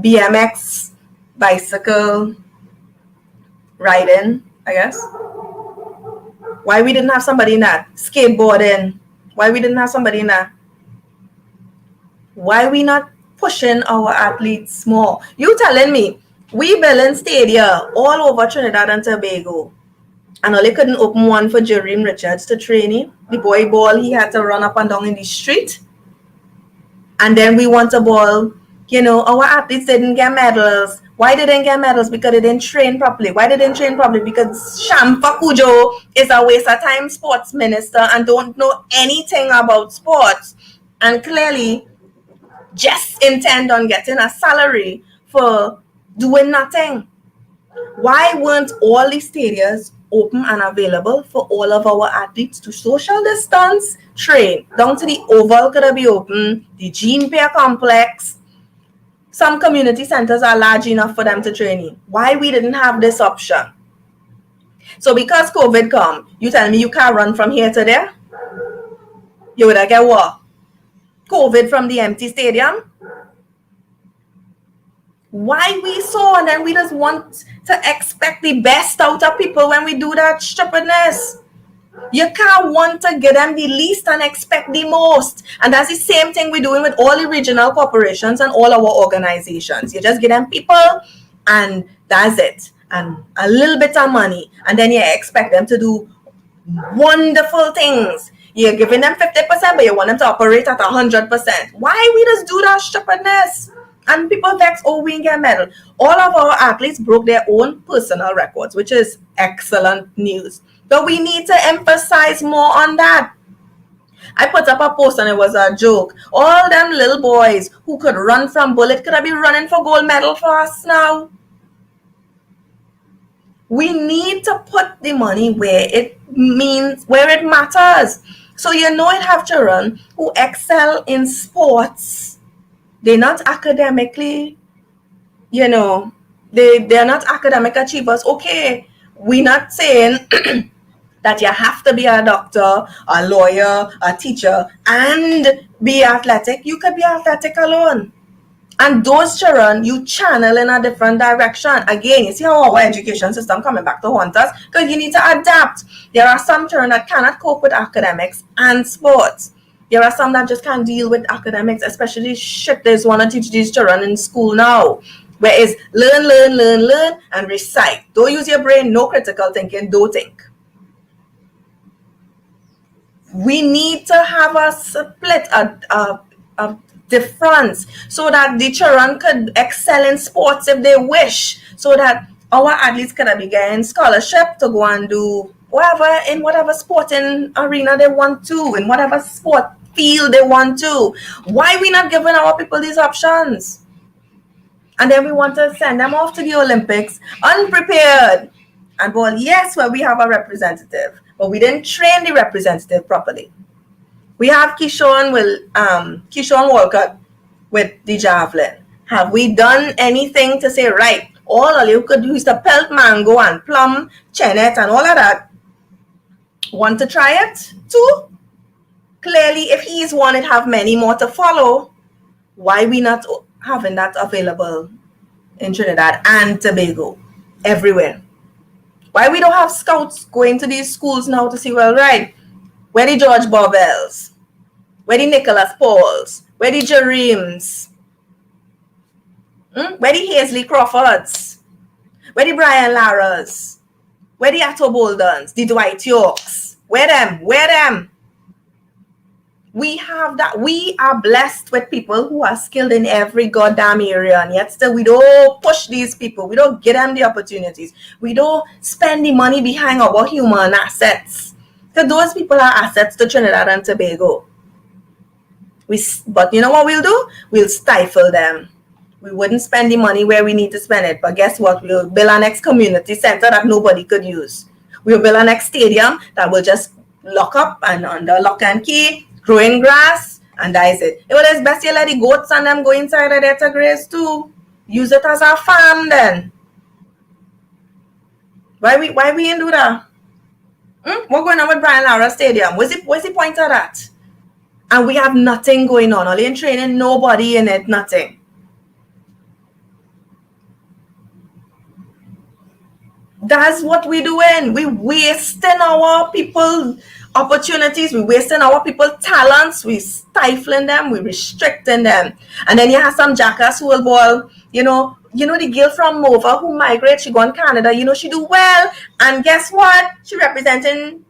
BMX, bicycle riding, I guess. Why we didn't have somebody in that? Skateboarding. Why we didn't have somebody in that? Why we not pushing our athletes more? You telling me we building stadia all over Trinidad and Tobago, and only couldn't open one for Jereme Richards to train him. The boy ball, he had to run up and down in the street. And then we want a ball, our athletes didn't get medals. Why they didn't get medals? Because they didn't train properly. Why they didn't train properly? Because Shamfa Kujo is a waste of time sports minister and don't know anything about sports. And clearly just intend on getting a salary for doing nothing. Why weren't all the stadiums open and available for all of our athletes to social distance train? Down to the Oval could be open, the Jean Pierre Complex. Some community centers are large enough for them to train in. Why we didn't have this option? So because COVID come, you tell me you can't run from here to there? You would have get what? COVID from the empty stadium? Why we so, and then we just want to expect the best out of people when we do that stupidness? You can't want to get them the least and expect the most. And that's the same thing we're doing with all the regional corporations and all our organizations. You just get them people and that's it. And a little bit of money. And then you expect them to do wonderful things. You're giving them 50%, but you want them to operate at 100%. Why we just do that stupidness? And people vex, we didn't get a medal. All of our athletes broke their own personal records, which is excellent news. But we need to emphasize more on that. I put up a post and it was a joke. All them little boys who could run from bullet could have been running for gold medal for us now. We need to put the money where it matters. So it have children who excel in sports. They're not academically, they're not academic achievers. Okay, we're not saying that you have to be a doctor, a lawyer, a teacher, and be athletic. You could be athletic alone. And those children, you channel in a different direction. Again, you see how our education system coming back to haunt us? Because you need to adapt. There are some children that cannot cope with academics and sports. There are some that just can't deal with academics, especially shit they want to teach these children in school now. where it's learn, and recite. Don't use your brain, no critical thinking, don't think. We need to have a split, a difference, so that the children could excel in sports if they wish, so that our athletes could be getting scholarship to go and do whatever in whatever sporting arena they want to, in whatever sport field they want to. Why we not giving our people these options? And then we want to send them off to the Olympics unprepared. And well, yes, well, we have a representative, but we didn't train the representative properly. We have Keyshawn Walcott with the javelin. Have we done anything to say, right, all you could do is to pelt mango and plum, chenet and all of that? Want to try it too? Clearly, if he's one, it have many more to follow. Why we not having that available in Trinidad and Tobago everywhere? Why we don't have scouts going to these schools now to see, well, right, where the George Bovels, where the Nicholas Pauls, where the Jeremes, where the Hazley Crawfords, where the Brian Laras, where the Atto Boldens, the Dwight Yorks, where them? We have that. We are blessed with people who are skilled in every goddamn area, and yet still we don't push these people. We don't give them the opportunities. We don't spend the money behind our human assets. So those people are assets to Trinidad and Tobago. But you know what we'll do? We'll stifle them. We wouldn't spend the money where we need to spend it. But guess what? We'll build our next community center that nobody could use. We'll build our next stadium that will just lock up and under lock and key, growing grass, and that is it. Well, it's best you let the goats and them go inside of there to graze too. Use it as a farm then. Why we ain't do that? What's going on with Brian Lara Stadium? What's the point of that? And we have nothing going on. Only in training, nobody in it, nothing. That's what we're doing. We wasting our people opportunities. We wasting our people talents. We stifling them. We restricting them. And then you have some jackass who will ball, you know the girl from Mova who migrated, she gone Canada, she do well. And guess what? She representing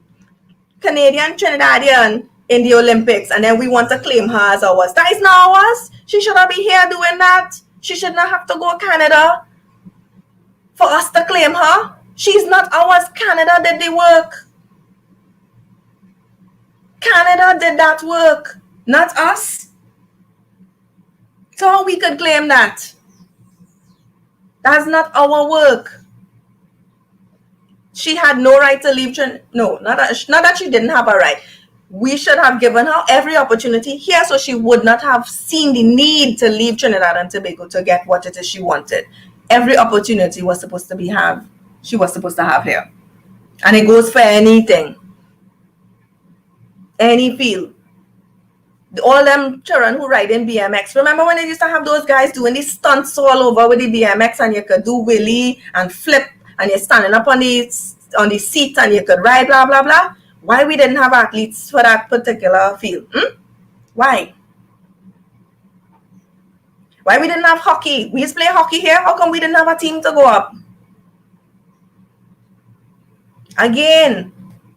Canadian Trinidadian in the Olympics. And then we want to claim her as ours. That is not ours. She should not be here doing that. She should not have to go to Canada for us to claim her. She's not ours. Canada did the work. Canada did that work, not us. So how we could claim that? That's not our work. She had no right to leave. No, not that she didn't have a right. We should have given her every opportunity here so she would not have seen the need to leave Trinidad and Tobago to get what it is she wanted. Every opportunity was supposed to she was supposed to have here. And it goes for anything. Any field. All them children who ride in BMX. Remember when they used to have those guys doing these stunts all over with the BMX, and you could do wheelie and flip, and you're standing up on the seat and you could ride, blah, blah, blah. Why we didn't have athletes for that particular field? Why? Why we didn't have hockey? We used to play hockey here. How come we didn't have a team to go up? Again,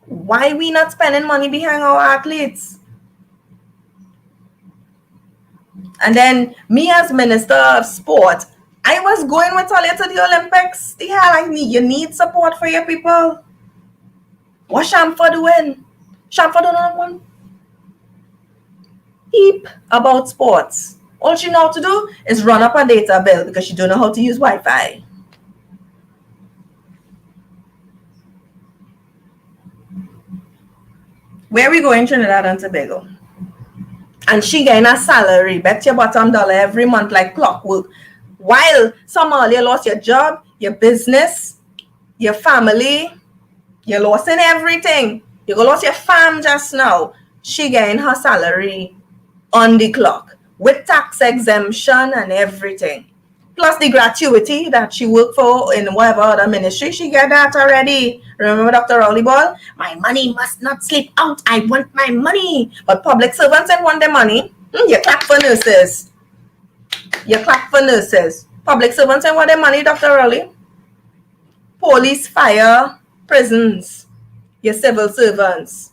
why we not spending money behind our athletes? And then me as Minister of Sport, I was going with Talia to the Olympics. The hell, you need support for your people. What Shamford doing? Shamford don't know one peep about sports. All she know how to do is run up a data bill because she don't know how to use Wi-Fi. Where we go in Trinidad and Tobago? And she getting a salary, bet your bottom dollar every month like clockwork. While Somalia lost your job, your business, your family, you lost in everything. You lost your farm just now. She getting her salary on the clock with tax exemption and everything. Plus the gratuity that she worked for in whatever other ministry, she get that already. Remember Dr. Rowley Ball? My money must not slip out. I want my money. But public servants don't want their money. You clap for nurses. You clap for nurses. Public servants and what their money, Dr. Rowley? Police, fire, prisons, your civil servants,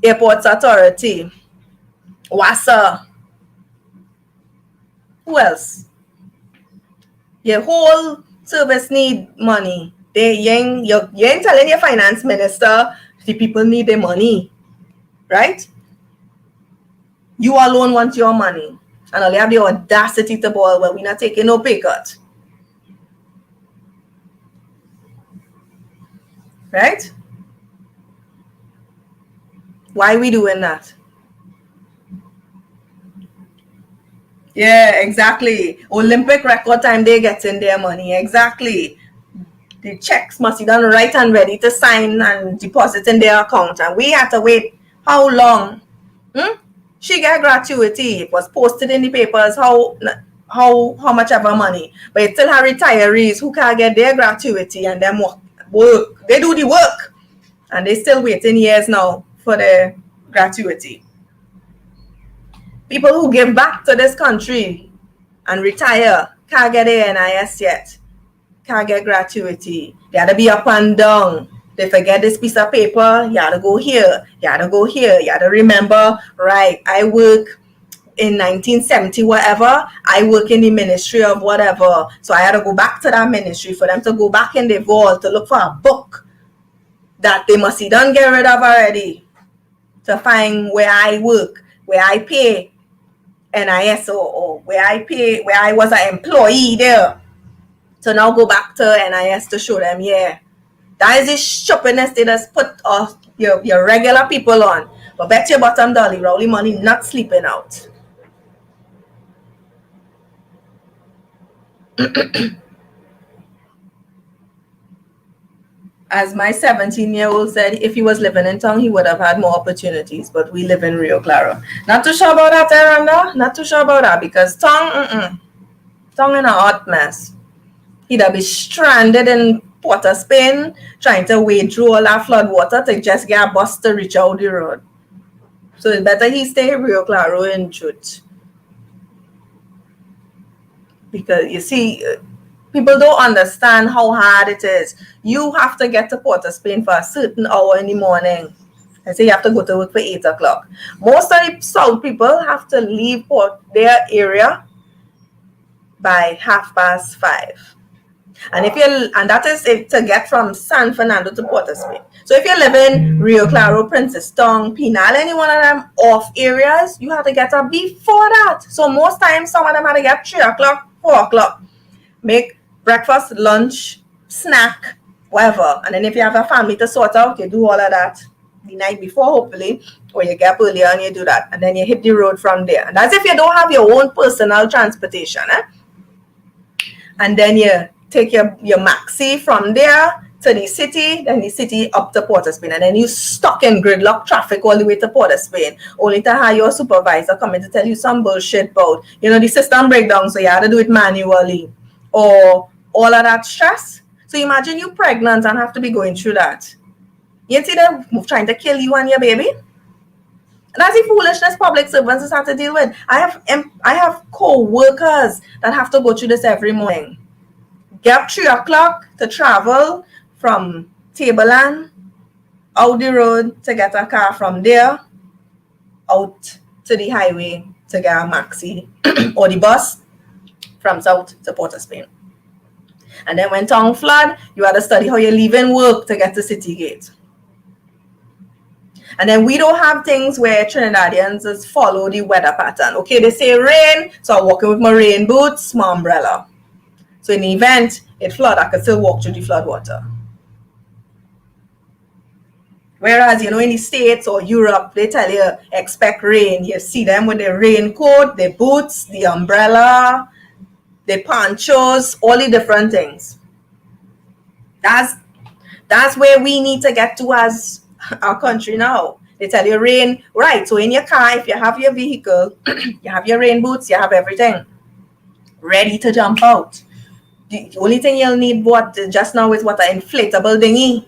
airports authority, WASA. Who else? Your whole service need money. You ain't telling your finance minister the people need their money, right? You alone want your money. And only have the audacity to boil, well, we're not taking no pay cut. Right? Why are we doing that? Yeah, exactly. Olympic record time, they get in their money. Exactly. The checks must be done right and ready to sign and deposit in their account. And we have to wait how long? She get gratuity. It was posted in the papers how much ever money. But it's still have retirees who can't get their gratuity and them work. They do the work. And they still waiting years now for their gratuity. People who give back to this country and retire can't get their NIS yet. Can't get gratuity. They had to be up and down. They forget this piece of paper. You had to go here. You had to go here. You had to remember, right, I work in 1970, whatever. I work in the ministry of whatever. So I had to go back to that ministry for them to go back in the vault to look for a book that they must see done get rid of already to find where I work, where I pay NIS or where I was an employee there. So now go back to NIS to show them, yeah. That is the stupidness they just put your regular people on. But bet your bottom dollar, Rowley money not sleeping out. As my 17-year-old said, if he was living in town, he would have had more opportunities. But we live in Rio Claro. Not too sure about that, Aranda. Not too sure about that because tongue in a hot mess. He'd be stranded in Port of Spain, trying to wade through all that flood water to just get a bus to reach out the road. So it's better he stay in Rio Claro in truth. Because you see, people don't understand how hard it is. You have to get to Port of Spain for a certain hour in the morning. I say you have to go to work for 8 o'clock. Most of the South people have to leave their area by 5:30. And that is it to get from San Fernando to Port of Spain. So if you live in Rio Claro, Princeton, Pinal, any one of them off areas, you have to get up before that. So most times some of them have to get 3 o'clock, 4 o'clock. Make breakfast, lunch, snack, whatever. And then if you have a family to sort out, you do all of that the night before, hopefully, or you get up earlier and you do that. And then you hit the road from there. And that's if you don't have your own personal transportation. And then you take your maxi from there to the city, then the city up to Port of Spain, and then you stuck in gridlock traffic all the way to Port of Spain, only to have your supervisor come in to tell you some bullshit about, the system breakdown, so you have to do it manually, or all of that stress. So imagine you pregnant and have to be going through that. You see them trying to kill you and your baby? That's the foolishness public servants have to deal with. I have co-workers that have to go through this every morning. Get up 3 o'clock to travel from Tableland out the road to get a car from there out to the highway to get a maxi or the bus from South to Port of Spain. And then when town flood, you have to study how you're leaving work to get to City Gate. And then we don't have things where Trinidadians just follow the weather pattern. Okay, they say rain, so I'm walking with my rain boots, my umbrella. So in the event it flood, I can still walk through the flood water. Whereas, in the States or Europe, they tell you expect rain. You see them with the raincoat, the boots, the umbrella, the ponchos, all the different things. That's where we need to get to as our country now. They tell you rain, right? So in your car, if you have your vehicle, you have your rain boots, you have everything ready to jump out. The only thing you'll need just now is an inflatable dinghy.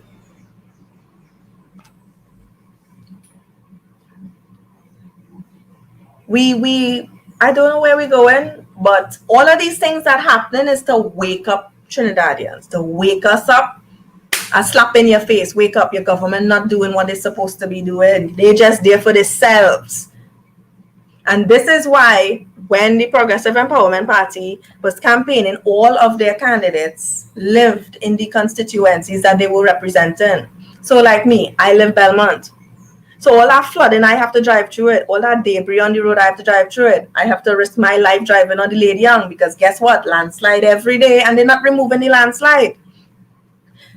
I don't know where we're going, but all of these things that happening is to wake up Trinidadians, to wake us up. A slap in your face. Wake up. Your government not doing what they're supposed to be doing. They're just there for themselves. And this is why when the Progressive Empowerment Party was campaigning, all of their candidates lived in the constituencies that they were representing. So like me, I live Belmont. So all that flooding, I have to drive through it. All that debris on the road, I have to drive through it. I have to risk my life driving on the Lady Young because guess what? Landslide every day, and they're not removing the landslide.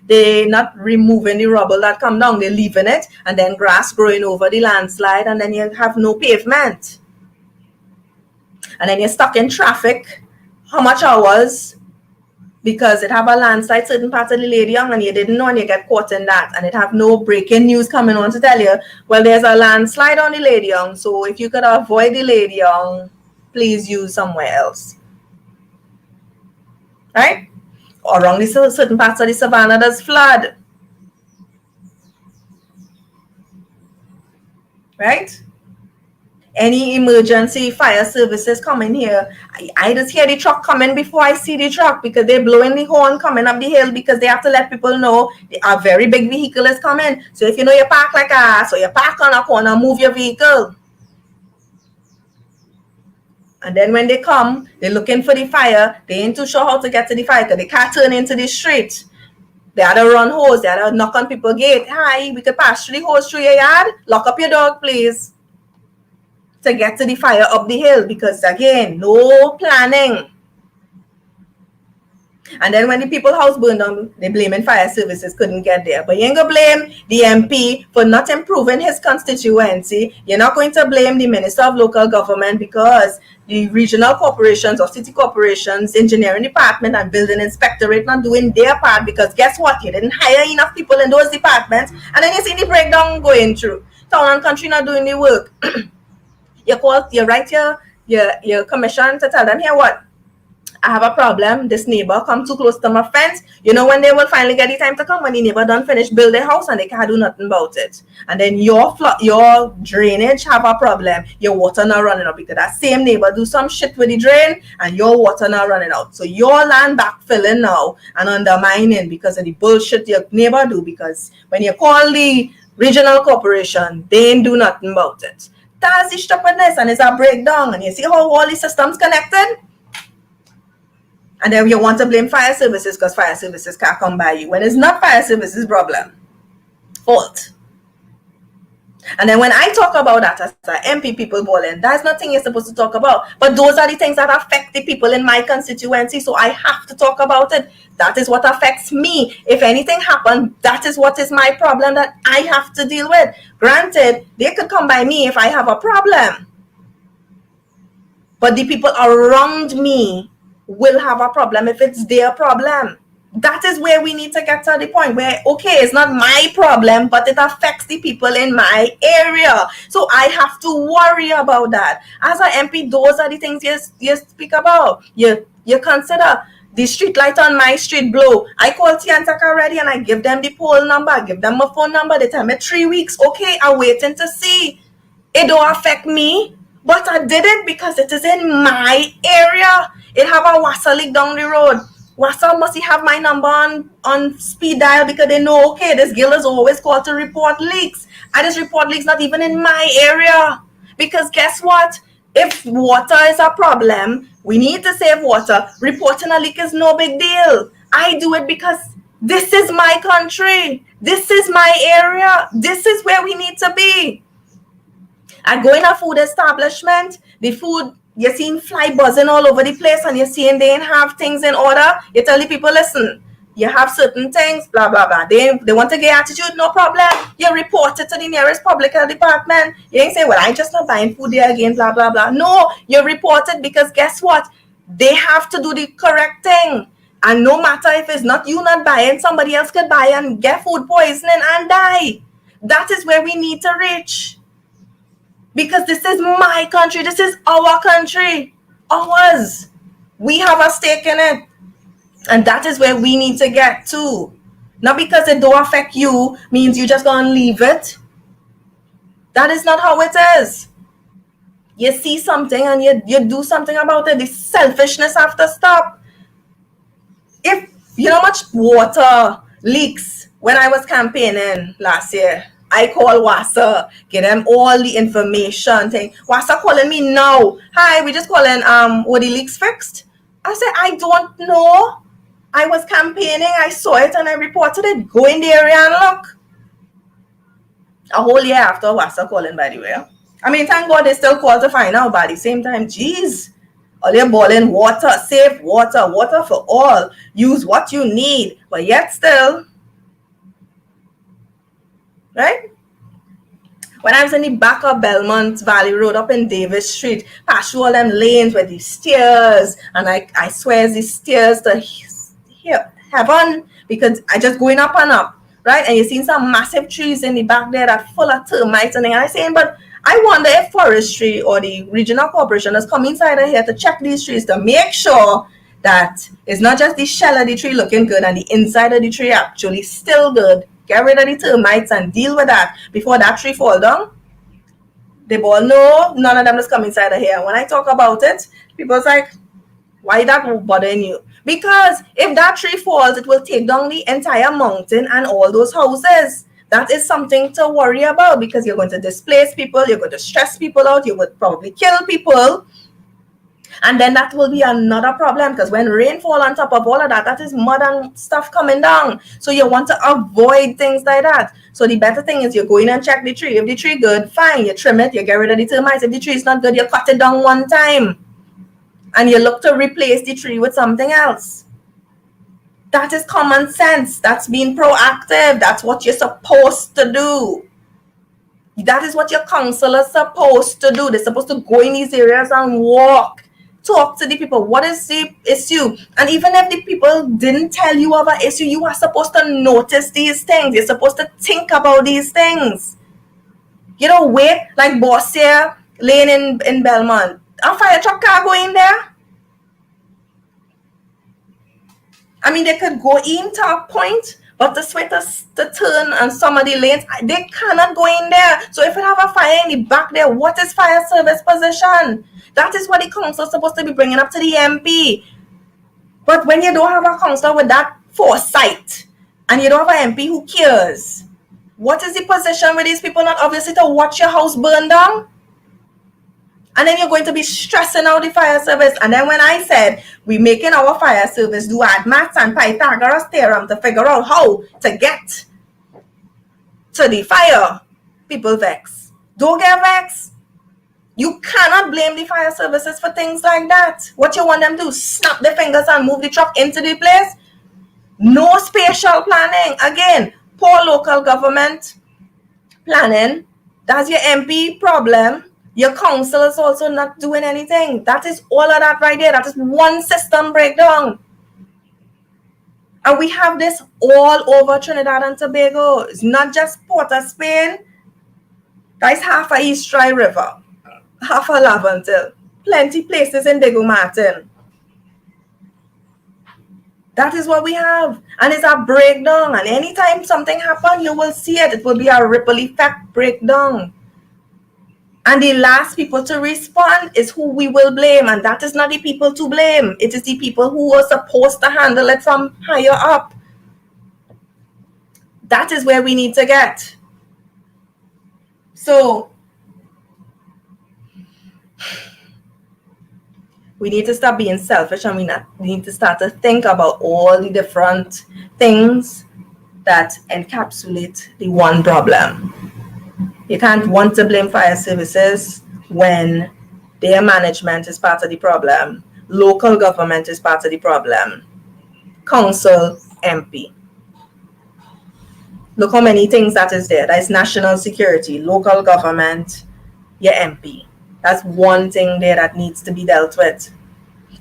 They're not removing the rubble that come down. They're leaving it, and then grass growing over the landslide, and then you have no pavement. And then you're stuck in traffic. How much hours? Because it have a landslide certain parts of the Lady Young and you didn't know and you get caught in that. And it have no breaking news coming on to tell you, well, there's a landslide on the Lady Young. So if you could avoid the Lady Young, please use somewhere else. Right? Or around the certain parts of the savannah there's flood. Right? Any emergency fire services coming here, I just hear the truck coming before I see the truck because they're blowing the horn coming up the hill because they have to let people know a very big vehicle is coming. So if you know you park like a, so you park on a corner, move your vehicle. And then when they come, they're looking for the fire. They ain't too sure how to get to the fire because they can't turn into the street. They had to run hose. They had to knock on people's gate. Hi, we could pass through the hose through your yard. Lock up your dog, please. To get to the fire up the hill because, again, no planning. And then when the people's house burned down, they blaming fire services couldn't get there. But you ain't going to blame the MP for not improving his constituency. You're not going to blame the Minister of Local Government because the regional corporations or city corporations, engineering department and building inspectorate not doing their part because guess what? You didn't hire enough people in those departments. And then you see the breakdown going through. Town and country not doing the work. You write your commission to tell them, here what? I have a problem. This neighbor come too close to my fence. You know when they will finally get the time to come when the neighbor done finish build their house and they can't do nothing about it. And then your drainage have a problem. Your water not running out because that same neighbor do some shit with the drain and your water not running out. So your land backfilling now and undermining because of the bullshit your neighbor do because when you call the regional corporation, they ain't do nothing about it. That's the stupidness and it's a breakdown. And you see how all the systems connected? And then you want to blame fire services because fire services can't come by you when it's not fire services problem. Fault. And then when I talk about that as an MP people bowling, that's nothing you're supposed to talk about. But those are the things that affect the people in my constituency. So I have to talk about it. That is what affects me. If anything happens, that is what is my problem that I have to deal with. Granted, they could come by me if I have a problem. But the people around me will have a problem if it's their problem. That is where we need to get to the point where, okay, it's not my problem, but it affects the people in my area. So I have to worry about that. As an MP, those are the things you speak about. You consider the street light on my street blow. I call Tiantaka already and I give them the poll number. I give them a phone number. They tell me 3 weeks. Okay, I'm waiting to see. It don't affect me, but I did it because it is in my area. It have a water leak down the road. WASA must have my number on speed dial because they know, okay, this girl is always called to report leaks. And this report leaks not even in my area. Because guess what? If water is a problem, we need to save water. Reporting a leak is no big deal. I do it because this is my country. This is my area. This is where we need to be. I go in a food establishment, the food, you're seeing fly buzzing all over the place and you're seeing they ain't have things in order. You tell the people, listen, you have certain things, blah, blah, blah. They want to get attitude, no problem. You report it to the nearest public health department. You ain't say, well, I just not buying food there again, blah, blah, blah. No, you report it because guess what? They have to do the correct thing. And no matter if it's not you not buying, somebody else could buy and get food poisoning and die. That is where we need to reach. Because this is my country. This is our country. Ours. We have a stake in it. And that is where we need to get to. Not because it don't affect you means you just gonna leave it. That is not how it is. You see something and you do something about it. The selfishness have to stop. If you know how much water leaks when I was campaigning last year, I call WASA, get them all the information. Thing WASA calling me now. Hi, we just calling were the leaks fixed? I said I don't know. I was campaigning, I saw it and I reported it. Go in the area and look. A whole year after WASA calling, by the way. I mean, thank God they still call to find out, but at the same time, geez, all they're boiling water, save water, water for all. Use what you need, but yet still, right? When I was in the back of Belmont Valley Road up in Davis Street, past all them lanes with the stairs, and I swear the stairs to heaven, because I just going up and up, right? And you seen some massive trees in the back there that full of termites and I saying, but I wonder if forestry or the regional corporation has come inside of here to check these trees to make sure that it's not just the shell of the tree looking good and the inside of the tree actually still good. Get rid of the termites and deal with that before that tree fall down. They all know none of them is coming inside of here. When I talk about it, people's like, why that bothering you? Because if that tree falls, it will take down the entire mountain and all those houses. That is something to worry about, because you're going to displace people, you're going to stress people out, you would probably kill people. And then that will be another problem, because when rain fall on top of all of that, that is mud and stuff coming down. So you want to avoid things like that. So the better thing is you go in and check the tree. If the tree good, fine, you trim it, you get rid of the termites. If the tree is not good, you cut it down one time. And you look to replace the tree with something else. That is common sense. That's being proactive. That's what you're supposed to do. That is what your council is supposed to do. They're supposed to go in these areas and walk. Talk to the people. What is the issue? And even if the people didn't tell you of an issue, you are supposed to notice these things. You're supposed to think about these things. You know, wait, like Bossier Lane in Belmont. A fire truck car go in there? I mean, they could go in to a point, but the sweaters to turn and some of the lanes, they cannot go in there. So if you have a fire in the back there, what is fire service position? That is what the council is supposed to be bringing up to the MP. But when you don't have a councillor with that foresight, and you don't have an MP who cares, what is the position with these people? Not obviously to watch your house burn down? And then you're going to be stressing out the fire service. And then when I said we're making our fire service do add maths and Pythagoras theorem to figure out how to get to the fire, people vex. Don't get vexed. You cannot blame the fire services for things like that. What you want them to do? Snap their fingers and move the truck into the place? No spatial planning. Again, poor local government planning. That's your MP problem. Your council is also not doing anything. That is all of that right there. That is one system breakdown. And we have this all over Trinidad and Tobago. It's not just Port of Spain. That's half of East Dry River, half of Laventille, plenty places in Diego Martin. That is what we have. And it's a breakdown. And anytime something happens, you will see it. It will be a ripple effect breakdown. And the last people to respond is who we will blame. And that is not the people to blame. It is the people who are supposed to handle it from higher up. That is where we need to get. So we need to stop being selfish, and we need to start to think about all the different things that encapsulate the one problem. You can't want to blame fire services when their management is part of the problem. Local government is part of the problem. Council, MP. Look how many things that is there. That is national security, local government, your MP. That's one thing there that needs to be dealt with.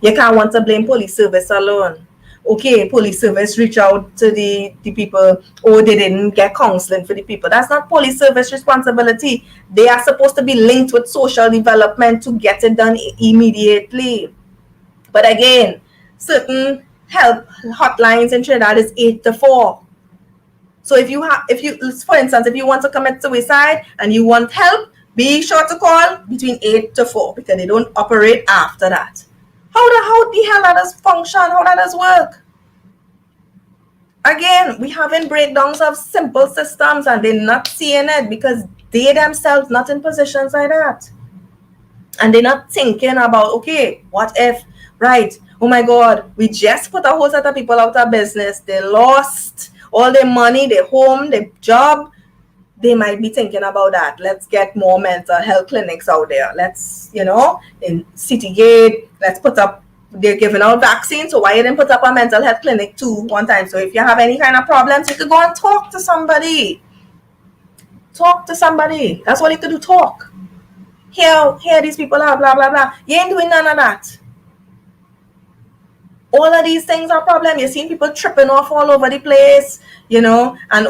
You can't want to blame police service alone. Okay, police service reach out to the people, or they didn't get counseling for the people. That's not police service responsibility. They are supposed to be linked with social development to get it done immediately. But again, certain help hotlines in Trinidad is 8 to 4. So if you, for instance, if you want to commit suicide and you want help, Be sure to call between 8 to 4 because they don't operate after that. How the hell that does function? How that does work? Again, we having breakdowns of simple systems and they're not seeing it because they themselves not in positions like that. And they're not thinking about, okay, what if, right, oh my God, we just put a whole set of people out of business. They lost all their money, their home, their job. They might be thinking about that. Let's get more mental health clinics out there. Let's, in Citygate, let's put up, they're giving out vaccines. So why you didn't put up a mental health clinic too one time? So if you have any kind of problems, you could go and talk to somebody. Talk to somebody. That's what you could do, talk. Here these people are, blah, blah, blah. You ain't doing none of that. All of these things are a problem. You're seeing people tripping off all over the place, and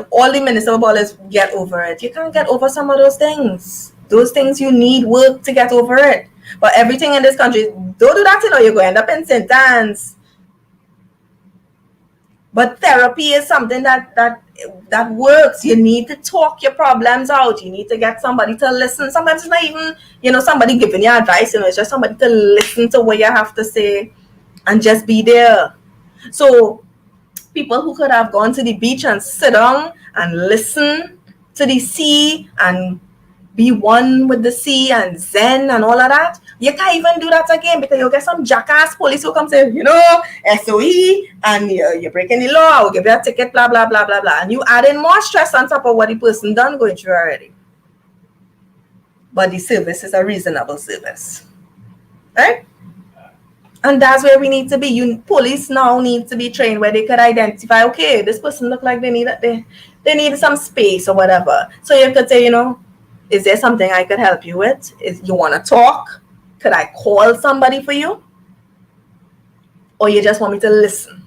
all the municipal bodies get over it. You can't get over some of those things. Those things you need work to get over it. But everything in this country, don't do that, you're going to end up in St. Anne's. But therapy is something that works. You need to talk your problems out. You need to get somebody to listen. Sometimes it's not even, somebody giving you advice. It's just somebody to listen to what you have to say and just be there. So people who could have gone to the beach and sit down and listen to the sea and be one with the sea and zen and all of that, you can't even do that again because you'll get some jackass police who come say, SOE and you're breaking the law, I will give you a ticket, blah, blah, blah, blah, blah. And you add in more stress on top of what the person done going through already. But the service is a reasonable service. Right? And that's where we need to be. Police now need to be trained where they could identify, okay, this person look like they need some space or whatever. So you could say, is there something I could help you with? If you want to talk, could I call somebody for you? Or you just want me to listen?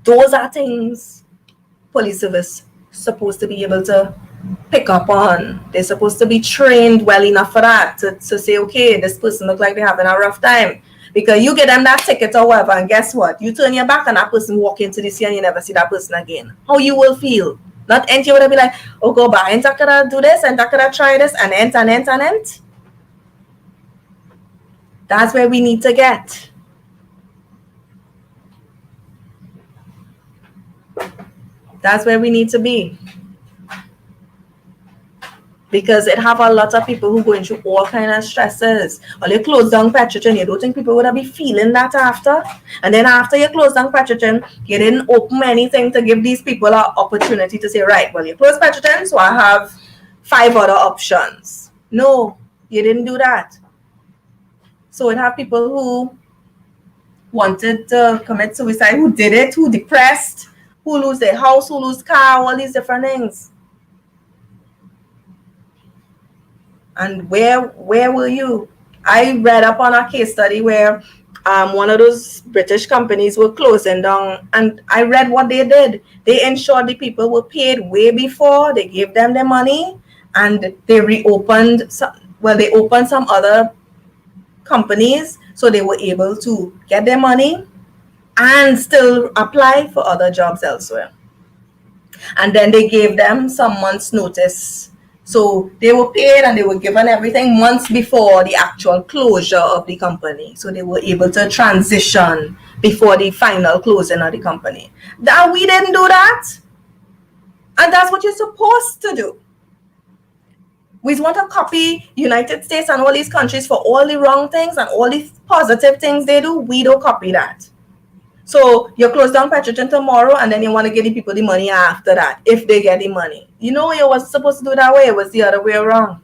Those are things police service supposed to be able to pick up on. They're supposed to be trained well enough for that to say, okay, this person looks like they're having a rough time. Because you get them that ticket or whatever, and guess what? You turn your back and that person walk into the sea and you never see that person again. How you will feel? Not ain't you would be like, oh, go back, ain't I could do this, and I could try this, and end. That's where we need to get. That's where we need to be. Because it have a lot of people who going through all kind of stresses. Or you close down Petrogen, you don't think people would be feeling that after? And then after you close down Petrogen, you didn't open anything to give these people an opportunity to say, right, well, you close Petrogen, so I have 5 other options. No, you didn't do that. So it have people who wanted to commit suicide, who did it, who depressed, who lose their house, who lose car, all these different things. And where were you? I read up on a case study where one of those British companies were closing down, and I read what they did. They ensured the people were paid way before. They gave them their money, and they reopened. They opened some other companies, so they were able to get their money and still apply for other jobs elsewhere. And then they gave them some months' notice. So they were paid and they were given everything months before the actual closure of the company. So they were able to transition before the final closing of the company. That we didn't do that. And that's what you're supposed to do. We want to copy United States and all these countries for all the wrong things and all the positive things they do. We don't copy that. So you close down Petrogen tomorrow and then you want to give the people the money after that, if they get the money. You wasn't supposed to do that way. It was the other way around.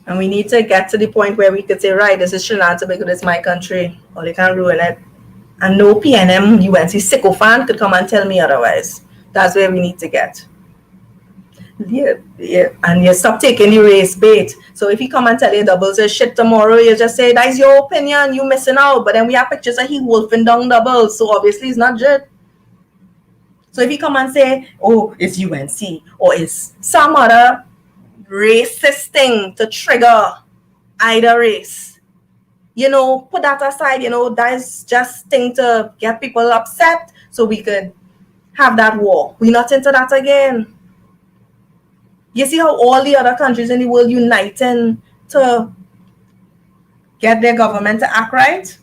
And we need to get to the point where we could say, right, this is Trinidad and Tobago, this is my country, or they can't ruin it. And no PNM, UNC sycophant could come and tell me otherwise. That's where we need to get. Yeah. And you stop taking the race bait. So if he come and tell you doubles is shit tomorrow, you just say, that's your opinion, you missing out. But then we have pictures of he wolfing down doubles, so obviously it's not good. So if he come and say, oh, it's UNC, or it's some other racist thing to trigger either race, put that aside, that is just thing to get people upset so we could have that war. We're not into that again. You see how all the other countries in the world uniting to get their government to act right?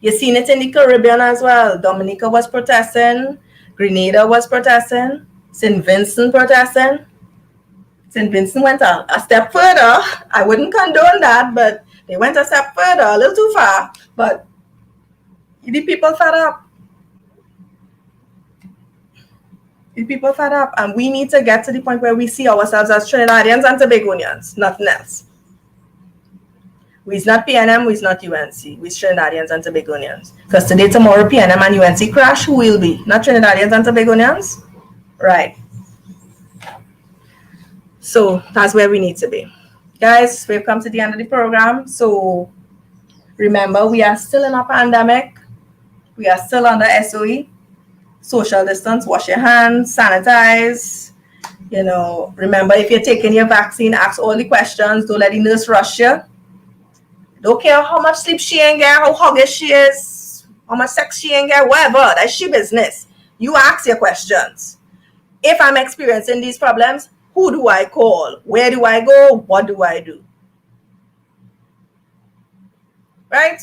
You've seen it in the Caribbean as well. Dominica was protesting, Grenada was protesting, St. Vincent protesting. St. Vincent went a step further. I wouldn't condone that, but they went a step further, a little too far. But the people fed up. The people fed up. And we need to get to the point where we see ourselves as Trinidadians and Tobagonians, nothing else. We's not PNM, we's not UNC. We's Trinidadians and Tobagonians. Because today, tomorrow, PNM and UNC crash, who will be? Not Trinidadians and Tobagonians? Right. So that's where we need to be. Guys, we've come to the end of the program. So remember, we are still in a pandemic. We are still under SOE. Social distance, wash your hands, sanitize. You know, remember, if you're taking your vaccine, ask all the questions. Don't let the nurse rush you. Don't care how much sleep she ain't get, how huggy she is, how much sex she ain't get, whatever. That's she business. You ask your questions. If I'm experiencing these problems, who do I call? Where do I go? What do I do? Right?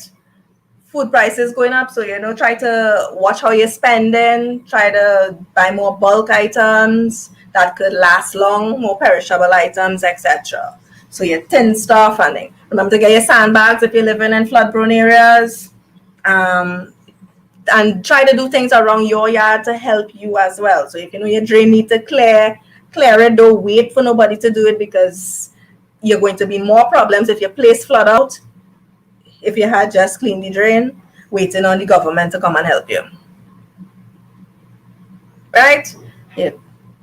Food prices going up, so try to watch how you're spending. Try to buy more bulk items that could last long, more perishable items, etc. So your tin stuff, and remember to get your sandbags if you're living in flood-prone areas, and try to do things around your yard to help you as well. So if your drain need to clear it. Don't wait for nobody to do it, because you're going to be more problems if your place flood out. If you had just cleaned the drain, waiting on the government to come and help you. Right? Yeah.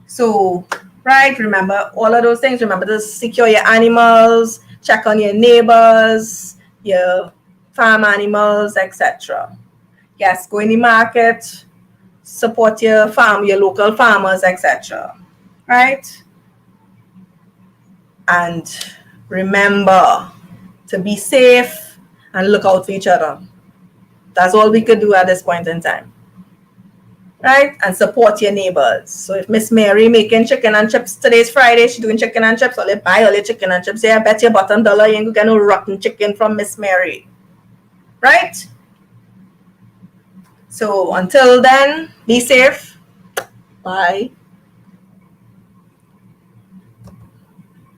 So, right, remember all of those things. Remember to secure your animals, check on your neighbors, your farm animals, etc. Yes, go in the market, support your local farmers, etc. Right? And remember to be safe and look out for each other. That's all we could do at this point in time. Right? And support your neighbors. So if Miss Mary making chicken and chips, today's Friday, she's doing chicken and chips, or buy all your chicken and chips. Yeah, I bet your bottom dollar you ain't gonna get no rotten chicken from Miss Mary. Right? So until then, be safe. Bye.